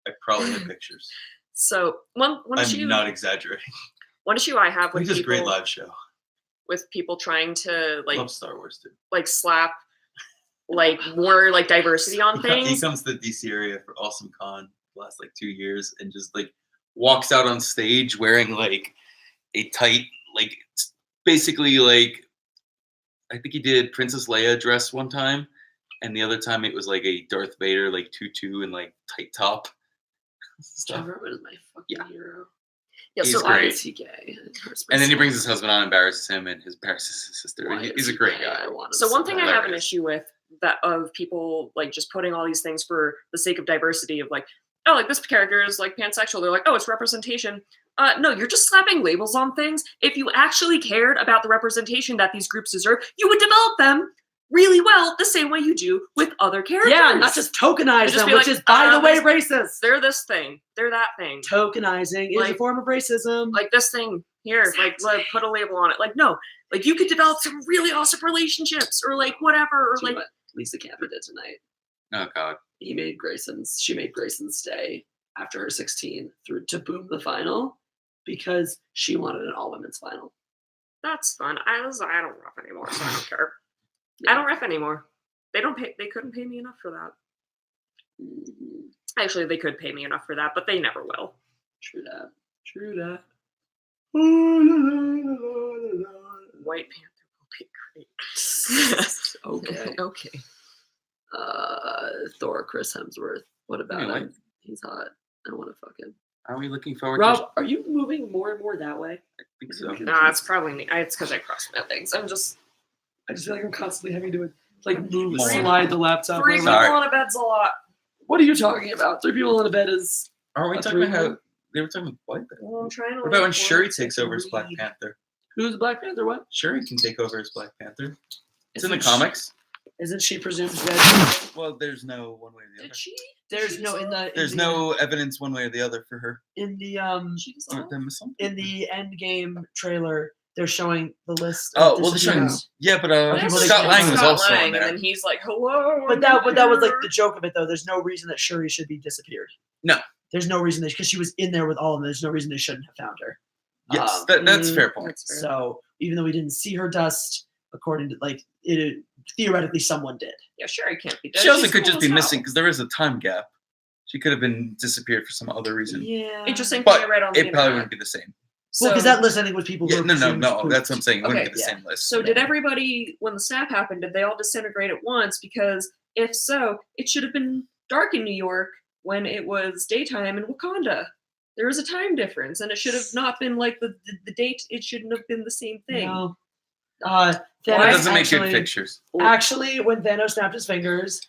I probably have pictures. So one I'm not exaggerating. One issue I have with this great live show with people trying to love Star Wars too, like slap. Like more like diversity on things. He comes to the DC area for Awesome Con the last 2 years and just walks out on stage wearing a tight basically I think he did Princess Leia dress one time, and the other time it was a Darth Vader tutu and tight top. Trevor was my fucking hero. Yeah, He's so Why great. is he gay? And then he brings his husband on, embarrasses him, and embarrasses his sister. Why He's is a he great gay? guy. I want him So one thing I have an hilarious. issue with that of people like just putting all these things for the sake of diversity of like, oh, like this character is like pansexual. They're like, oh, it's representation. No, you're just slapping labels on things. If you actually cared about the representation that these groups deserve, you would develop them really well the same way you do with other characters. Yeah, not just tokenize Just them, be which like, is, by the way, this- racist. They're this thing. They're that thing. Tokenizing is a Like- form of racism. Like this thing here, like put a label on it. Like no, like you could develop some really awesome relationships or like whatever or See like what Lisa Camper did tonight. Oh God. She made Grayson stay after her 16 through to boom the final because she wanted an all women's final. that's fun. I don't ref anymore, so I don't care. Yeah. I don't ref anymore. They couldn't pay me enough for that. Mhm. Actually, they could pay me enough for that, but they never will. True that. White Panther will be great. Okay. Okay. Thor, Chris Hemsworth. What about Anyway. him? He's hot. I want to fuck him. Are we looking forward Rob, are you moving more and more that way? I think so. Nah, it's probably me. It's because I crossed my things. I just just feel like I'm constantly having to move, More. slide the laptop. three over. people Sorry. on a bed's a lot. What are you talking about? 3 people in a bed is. Are we A talking about three-way? how they were talking about White Panther? Well, I'm trying to. What about when look Shuri for takes it. over as Black Panther? Who's Black Panther? What? Shuri can take over as Black Panther. It's in the Isn't she- comics. Isn't she presumed dead? Well, there's no one way or the other. Did she? There's no There's no evidence one way or the other for her. in the She was Or them or something. in the Endgame trailer. They're showing the list. Oh of well, they're showing. disappearances. Yeah, but people they Scott can't Lang was Scott also Lang, in there. and then he's like, "Hello." But that was like the joke of it, though. There's no reason that Shuri should be disappeared. No. There's no reason because she was in there with all of them. There's no reason they shouldn't have found her. Yes, that's a fair point. That's fair. So even though we didn't see her dust, according to it, theoretically someone did. Yeah, Shuri can't be dead. She also She's could cool just be as hell. missing because there is a time gap. She could have been disappeared for some other reason. Yeah. Interesting thing But I read on the it probably internet. wouldn't be the same. Well, because So- that list I think was people who Yeah, were no, presumed that's what I'm spooked. saying. It wouldn't Okay, be the yeah. same list. So did everybody, when the snap happened, did they all disintegrate at once? Because if so, it should have been dark in New York when it was daytime in Wakanda. There was a time difference, and it should have not been like the date. It shouldn't have been the same thing. No. Well, it Thanos doesn't make good actually- pictures. Actually, when Thanos snapped his fingers,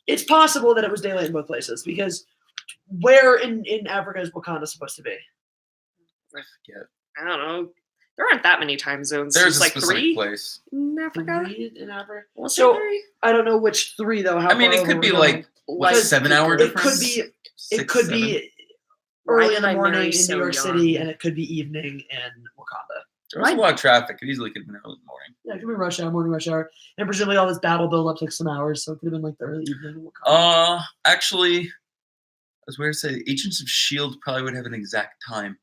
it's possible that it was daylight in both places because where in Africa is Wakanda supposed to be? I forget. I don't know. There aren't that many time zones. There's There's a like specific three place. in Africa. 3 in Africa. Was So- there three? I don't know which 3 though. How I mean, far it over could be we're like going. what, Because 7-hour it difference. could be. It 6, could 7? be Why early did in the I morning marry in so New York young? City, and it could be evening in Wakanda. There was a lot of traffic. It easily could have been early in the morning. Yeah, it could be rush hour, morning rush hour, and presumably all this battle build up took some hours, so it could have been like the early evening. In Wakanda. Actually, I was weird to say Agents of S.H.I.E.L.D. probably would have an exact time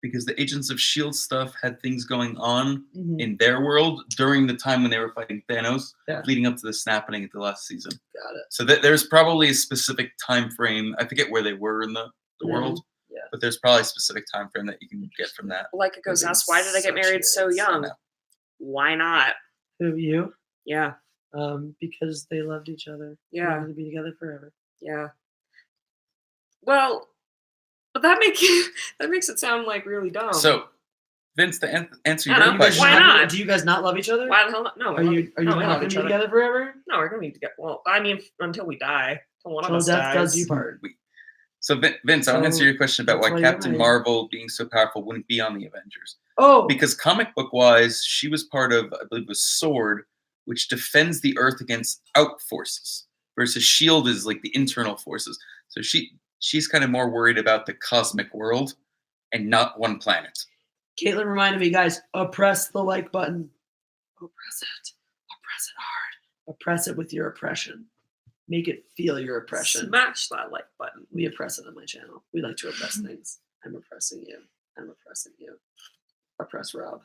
because the Agents of S.H.I.E.L.D. stuff had things going on Mhm. in their world during the time when they were fighting Thanos, Yeah. leading up to the snapping at the last season. Got it. So there's probably a specific time frame. I forget where they were in the Mhm. world, Yeah. but there's probably a specific time frame that you can get from that. Like it goes, Living asked, why did I get such married so years. young? know. Why not? Who you? Yeah, Because they loved each other. They Yeah. wanted to be together forever. yeah. Well, but that makes it sound like really dumb. So, Vince, to answer I your know, You guys question, why not? Do you guys not love each other? why the hell not? No, Are you no, we not love going each to be other. together forever? No, we're gonna need to get. Well, I mean, until we die, till one of Till us death dies. does you part. So Vince, I want to answer So, your question about that's why why you're Captain married. Marvel being so powerful wouldn't be on the Avengers. Oh, Because comic book wise, she was part of, I believe, it was Sword, which defends the Earth against out forces, versus Shield is like the internal forces. So she's kind of more worried about the cosmic world and not one planet. Caitlin reminded me, guys, oppress the like button. Oppress it. Oppress it hard. Oppress it with your oppression. Make it feel your oppression. Smash that like button. We oppress it on my channel. We like to oppress things. I'm oppressing you. I'm oppressing you. Oppress Rob.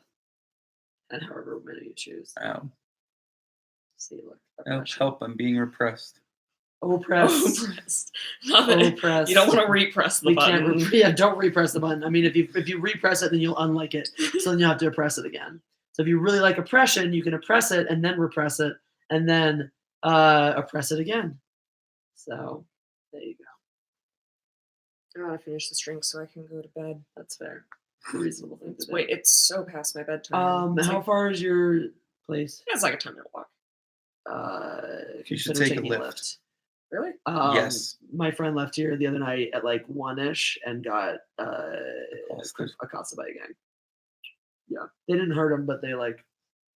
And however many you choose. See, look. Oppression. Help, I'm being repressed. Oppress. Oppressed. Not that- Oppress. You don't want to repress the We button. can't. Don't repress the button. I mean, if you repress it, then you'll unlike it. So then you have to oppress it again. So if you really like oppression, you can oppress it and then repress it and then oppress it again. So there you go. I gotta finish this drink so I can go to bed. That's fair. Reasonable thing to do. Wait, it's so past my bedtime. How far is your place? It's like a 10-minute walk. You should consider take a taking lift. Really? Yes. My friend left here the other night at like 1-ish and got accosted by a gang. Yeah, they didn't hurt him, but they like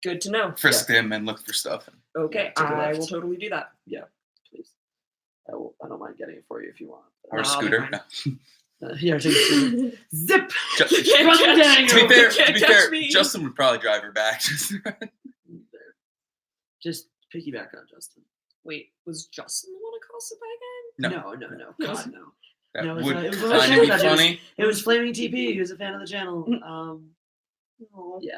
Good to know. Frisked him and looked for stuff. Okay, Take a I lift. will totally do that. Yeah, please. I don't mind getting it for you if you want. Or a No, I'll be scooter. fine. No. Here, take a zip. Ju- You can't Run catch- down, To be you fair, can't catch me. Justin would probably drive her back. Just piggyback on Justin. Wait, was Justin the one accosted by a gang? No. No. Yes. God, no. That No, it's would not- it was kind one of of those be things that funny. It was Flaming TP. He was a fan of the channel. No. Yeah,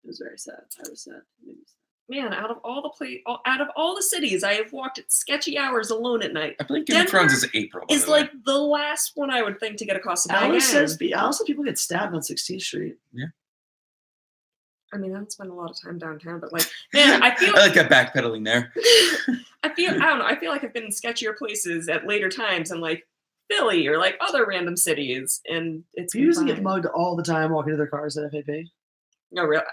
it was very sad. I was sad. It made me sad. Man, out of all the cities I have walked at sketchy hours alone at night, I believe Game of Denver Thrones is April. by is the way. like the last one I would think to get accosted by a gang. Alice said people get stabbed on 16th Street. I mean, I haven't spent a lot of time downtown, but like, man, I feel I like that backpedaling there. I don't know. I feel like I've been in sketchier places at later times in like Philly or like other random cities, and it's People used to get fine. mugged all the time walking to their cars at FAP. No, really,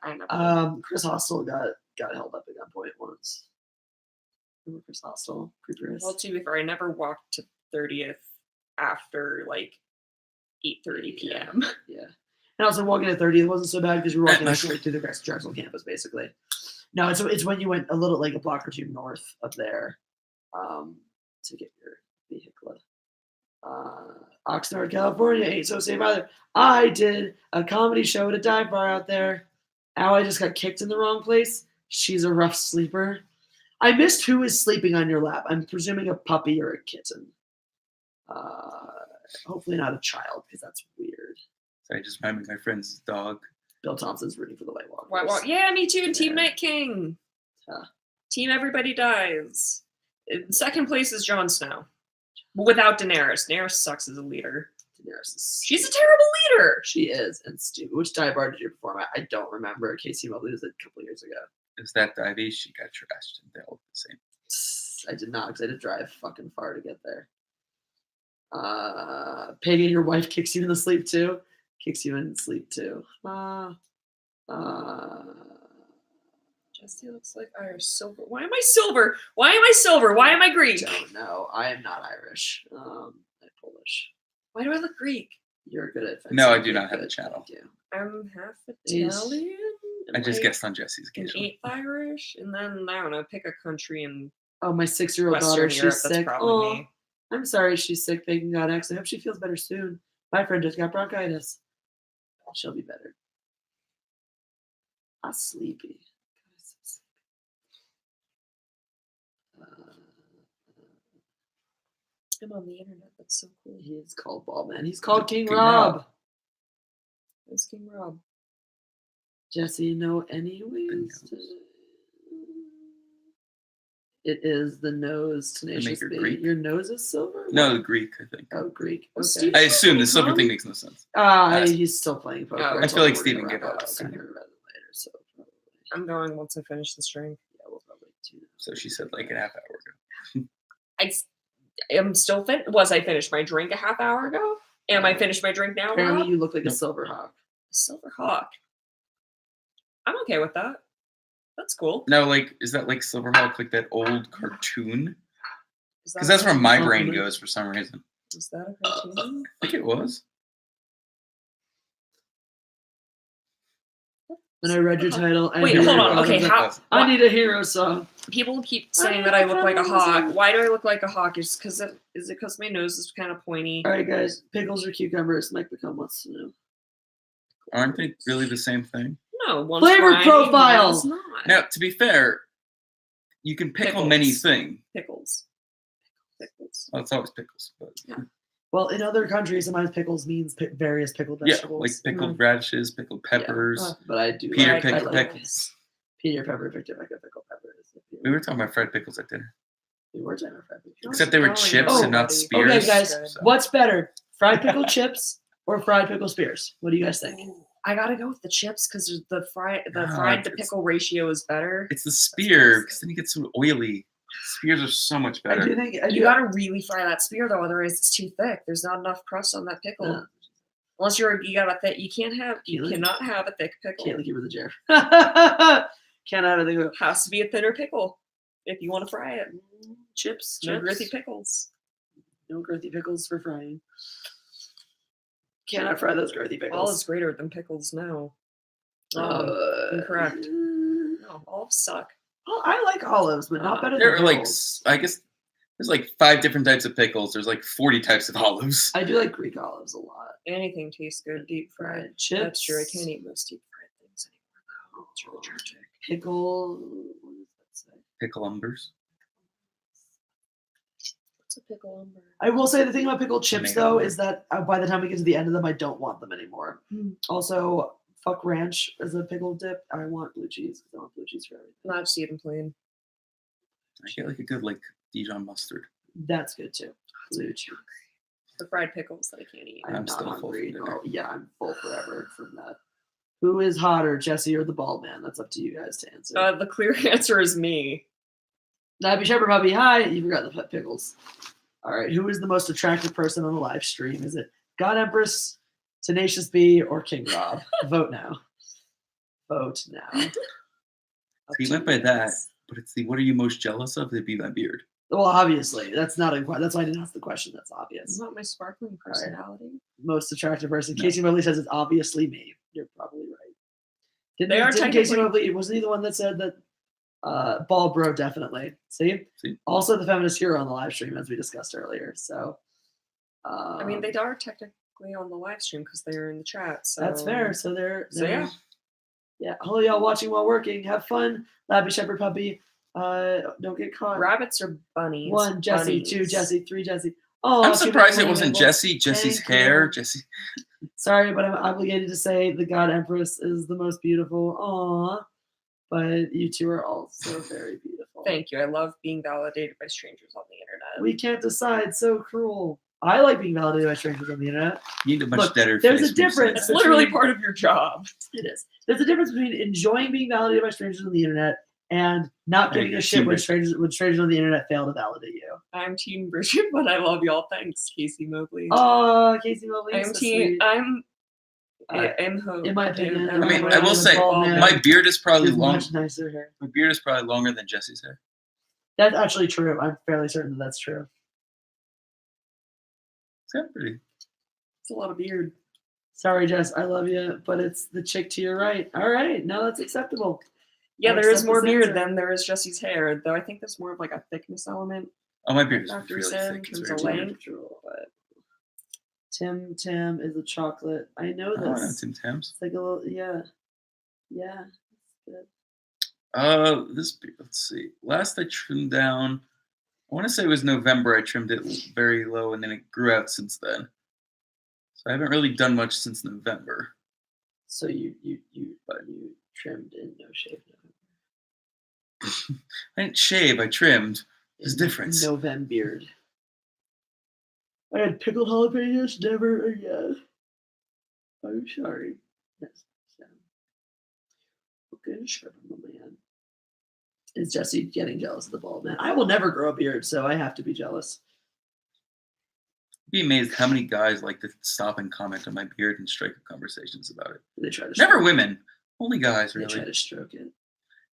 I never. Chris Hostel got held up at gunpoint once. Remember Chris Hostel? Creepers. Well, to be fair, I never walked to 30th after like 8:30 p.m. Yeah. And also walking at 30th wasn't so bad because you were walking Nice. straight through the Drexel campus, basically. No, it's when you went a little like a block or two north of there to get your vehicle. Oxnard, California ain't so safe either. I did a comedy show at a dive bar out there. Allie just got kicked in the wrong place. She's a rough sleeper. I missed who is sleeping on your lap. I'm presuming a puppy or a kitten. Hopefully not a child because that's weird. Sorry, just reminding my friend's dog. Bill Thompson's rooting for the White Walkers. White Walk. Yeah, me too. And Team Yeah. Night King. Huh. Team Everybody Dies. In second place is Jon Snow, but without Daenerys. Daenerys sucks as a leader. Daenerys is She's a terrible leader. She is, and stupid. Which dive bar did you perform at? I don't remember. Casey Mobley was a couple years ago. It was that divey. She got trashed. And they all the same. I did not because I had to drive fucking far to get there. Peggy, your wife kicks you in the sleep too. Kicks you in sleep too. Jesse looks like Irish silver. Why am I silver? Why am I silver? Why am I Greek? Don't know. I am not Irish. I'm Polish. Why do I look Greek? You're good at. No, I fencing. do not You're have a good. channel. Thank you. I'm half Jeez. Italian. I just like guessed on Jesse's an occasionally. 8th Irish, and then I don't know, pick a country in Oh, my 6-year-old Western daughter. Europe. She's That's sick. probably Oh, me. I'm sorry she's sick. Thank God, X. I hope she feels better soon. My friend just got bronchitis. She'll be better. I'm sleepy. God, I'm so sleepy. I'm on the internet. That's so cool. He is called Baldman. He's called King King Rob. Rob. It's King Rob. Jesse, you know any ways to... It is the nose tenacious make her B. Greek? Your nose is silver? No, the Greek, I think. Oh, Greek. Well, Okay. Steve- I assume the silver thing makes no sense. Ah, he's still playing poker. Oh, That's I feel like all we're Steven gonna get wrap out up. soon. We're gonna wrap it later, so probably. I'm going once I finish this drink. Yeah, we'll probably do that. So she said like a half hour ago. I am still Was I finished my drink a half hour ago? Am I finished my drink now? Apparently, Rob? you look like a Nope. silver hawk. Silver Hawk. I'm okay with that. That's cool. No, like, is that like Silverhawk, like that old cartoon? Is Because that's where my brain compliment? goes for some reason. Is that a cartoon? I think it was. When I read your title, I Wait, knew hold you on. were Okay, like, how? I need a hero song. People keep saying that I look like a hawk. Why do I look like a hawk? Is it because my nose is kind of pointy? All right, guys. Pickles or cucumbers? Mike Become wants to know. Aren't they really the same thing? No, one's Flavor briny, profile! one's not. Now, to be fair, you can pickle many Pickles. things. Pickles. Pickles. Well, it's always pickles. But Well, in other countries, sometimes pickles means various pickled yeah, vegetables. like pickled radishes, pickled peppers. But I do. Peter like, I Pickle like Pickles. Peter Pepper, Victor Pickled peppers. We were talking about fried pickles at dinner. We were talking about fried pickles. Except they were going chips there and not already. spears. Okay, guys. so- What's better, fried pickle chips or fried pickle spears? What do you guys think? I gotta go with the chips because the No, fried to it's- pickle ratio is better. It's the spear, because then you get so oily. Spears are so much I better. do think You gotta really fry that spear though, otherwise it's too thick. There's not enough crust on that pickle. Yeah. Unless you got a thick, you cannot have a thick pickle. Can't give her the chair. Can't have anything. It has to be a thinner pickle if you want to fry it. Chips. No girthy pickles. No girthy pickles for frying. Cannot fry those girthy pickles. Olives greater than pickles. No. Incorrect. No, olives suck. Well, I like olives, but not better There than are like, pickles. I guess there's like 5 different types of pickles. There's like 40 types of olives. I do like Greek olives a lot. Anything tastes good deep fried. Fried chips. That's true. I can't eat most deep fried things anymore though. It's really tragic. Pickle. What does that say? Pickle-umbers. What's a pickle umber? I will say the thing about pickled chips Tomato. though is that by the time we get to the end of them, I don't want them anymore. Also, fuck ranch as a pickle dip. I want blue cheese. I want blue cheese for everything. Not just eat them plain. I get like a good like Dijon mustard. That's good too. Blue cheese. The fried pickles that I can't eat. I'm I'm not still full hungry. from dinner. Oh, yeah, I'm full forever from that. Who is hotter, Jesse or the bald man? That's up to you guys to answer. The clear answer is me. Nappy Shepherd Puppy, hi. You forgot the pickles. All right, who is the most attractive person on the live stream? Is it God Empress, Tenacious B, or King Rob? Vote now. Vote now. Up He to went by you that, guys. but it's the what are you most jealous of? It'd be my beard. Well, obviously, that's not a. That's why I didn't ask the question. That's It's obvious. not my sparkling personality. Most attractive person. No. Casey Mobley says it's obviously me. You're probably right. They are didn't Casey technically- Mobley? Wasn't he the one that said that? Ball bro, definitely. See? Also the feminist hero on the live stream, as we discussed earlier. So, I mean, they are technically on the live stream because they're in the chat. So that's fair. So they're yeah. yeah. Hello, y'all watching while working. Have fun, Lappy Shepherd Puppy. Don't get caught. Rabbits are bunnies. 1 Jesse, Bunnies. 2 Jesse, 3 Jesse. Oh, I'm too surprised many it wasn't labels. Jesse. Jesse's Thank you. hair. Jesse. Sorry, but I'm obligated to say the God Empress is the most beautiful. Aw. But you two are also very beautiful. Thank you. I love being validated by strangers on the internet. We can't decide. So cruel. I like being validated by strangers on the internet. You need a much Look, better there's face a when you say difference. It's that. literally part of your job. It is. There's a difference between enjoying being validated by strangers on the internet and not giving a shit when strangers on the internet fail to validate you. I'm Team Bridget, but I love y'all. Thanks, Casey Mobley. Oh, Casey Mobley. I'm so Team. sweet. I'm. In my opinion, I mean, Everyone I will has a say bald man. my beard is probably It's long. much nicer hair. My beard is probably longer than Jesse's hair. That's actually true. I'm fairly certain that that's true. It's kind of pretty. It's a lot of beard. Sorry, Jess. I love you, but it's the chick to your right. All right. No, that's acceptable. Yeah, I there is accept more this beard answer. than there is Jesse's hair, though. I think there's more of like a thickness element. Oh, my beard is Dr. really said thick. It's there's very a weird. length, but Tim Tam is a chocolate. I know Oh, I know this. Tim Tams. It's like a little, yeah. Yeah. Good. This beard, let's see. Last I trimmed down, I want to say it was November. I trimmed it very low, and then it grew out since then. So I haven't really done much since November. So you trimmed in No Shave November. I didn't shave. I trimmed. There's a difference. November beard. I had pickled jalapenos. Never again. I'm sorry. That's sad. Okay, sure, my man. Is Jesse getting jealous of the bald man? I will never grow a beard, so I have to be jealous. Be amazed how many guys like to stop and comment on my beard and strike up conversations about it. They try to Never stroke women, only guys They try really. to stroke it.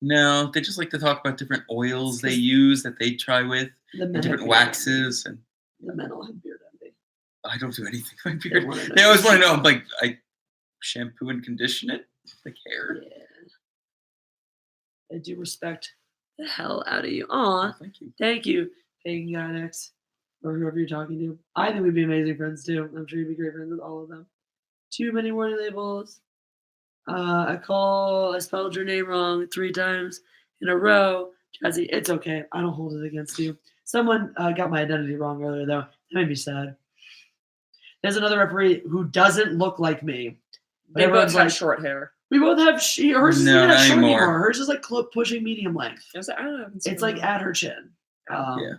No, they just like to talk about different oils It's they 'cause use that they try with, The and men different have beard waxes, and envy. The men all have beard envy. I don't do anything with my They beard. wanna know They always your want to know. I'm secret. like, I shampoo and condition it, like hair. Yeah. I do respect the hell out of you. Aw. Oh, thank you. Thank you, Pagan Gynex, or whoever you're talking to. I think we'd be amazing friends too. I'm sure you'd be great friends with all of them. Too many warning labels. I spelled your name wrong 3 times in a row. Jazzy, it's okay. I don't hold it against you. Someone got my identity wrong earlier, though. That made me sad. There's another referee who doesn't look like me. But they both everyone's have like, short hair. we both have hers. No, Isn't not that short anymore. anymore. Hers is like pushing medium length. I was like, I don't know. I haven't seen It's like them. at her chin. Yeah.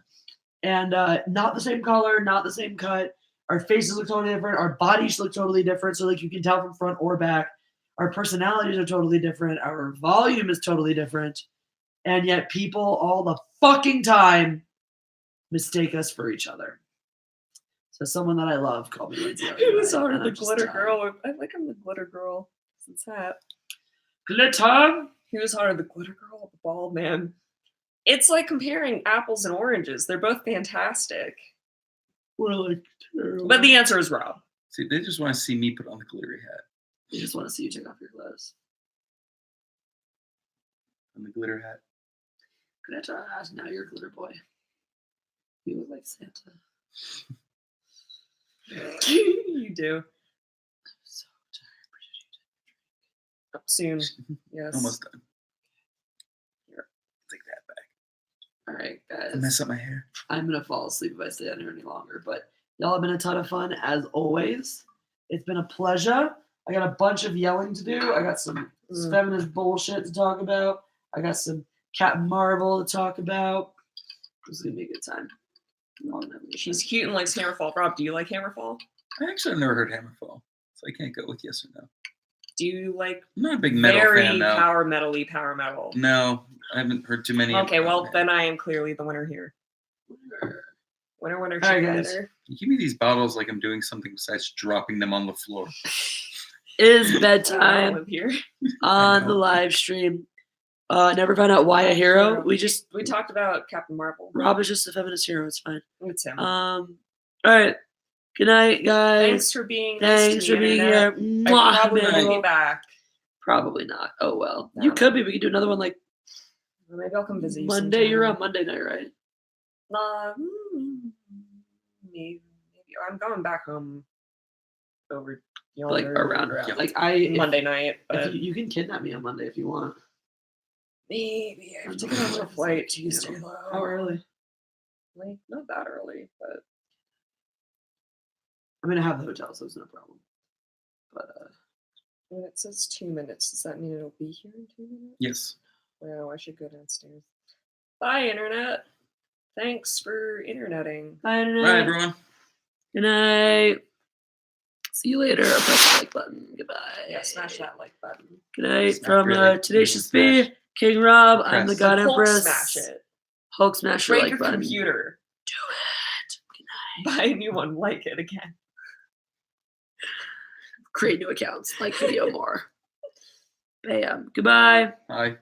And not the same color, not the same cut. Our faces look totally different. Our bodies look totally different. So like you can tell from front or back. Our personalities are totally different. Our volume is totally different. and yet people all the fucking time mistake us for each other. So someone that I love called me Lindsay. He was on the glitter girl. I like him, the glitter girl. Since that. Glitter? He was hotter the glitter girl with the bald man. It's like comparing apples and oranges. They're both fantastic. Really? But the answer is Rob. See, they just want to see me put on the glittery hat. They just want to see you take off your clothes. On the glitter hat. Glitter hat, now you're a glitter boy. You look like Santa. You do. I'm so tired. Up soon. Yes. Almost done. Here, take that back. All right, I guys. mess up my hair. I'm going to fall asleep if I stay on here any longer. But y'all have been a ton of fun, as always. It's been a pleasure. I got a bunch of yelling to do. I got some feminist bullshit to talk about. I got some Captain Marvel to talk about. This is going to be a good time. She's cute and likes Hammerfall. Rob, do you like Hammerfall? I actually have never heard Hammerfall, so I can't go with yes or no. Do you like I'm not a big metal very fan, no. power metal? No, I haven't heard too many. Okay, well, then I am clearly the winner here. Winner, All right, chicken guys. dinner. You give me these bottles like I'm doing something besides dropping them on the floor. It is I bedtime live here. on the live stream. Never found out why a hero. We talked about Captain Marvel. Rob is just a feminist hero. It's fine. It's him. All right. Good night, guys. Thanks for being nice Thanks to for me, being Internet. here. I Mwah, probably won't Emmanuel. be back. Probably not. Oh well. No. You could be. We could do another one like Maybe I'll come visit you Monday. sometime. You're on Monday night, right? Maybe. I'm going back home over yonder. Like around. Yeah. Like Monday night. But If you can kidnap me on Monday if you want. maybe I have to get on a flight Tuesday. Though. How early? Like, not that early, but I'm gonna have the hotel, so it's no problem. But when it says 2 minutes, does that mean it'll be here in 2 minutes? Yes. Well, I should go downstairs. Bye, Internet. Thanks for interneting. bye, Internet. Bye, everyone. Good night. See you later. Press the like button. Goodbye. Yeah, smash that like button. Good night It's not from really. Tenacious Smash. B, King Rob. I'm the Press. God Hulk Empress. smash it. Hulk smash your Break like your button. computer. Do it. Buy a new one. Like it again. Create new accounts. Like video more. Bam. Goodbye. Bye.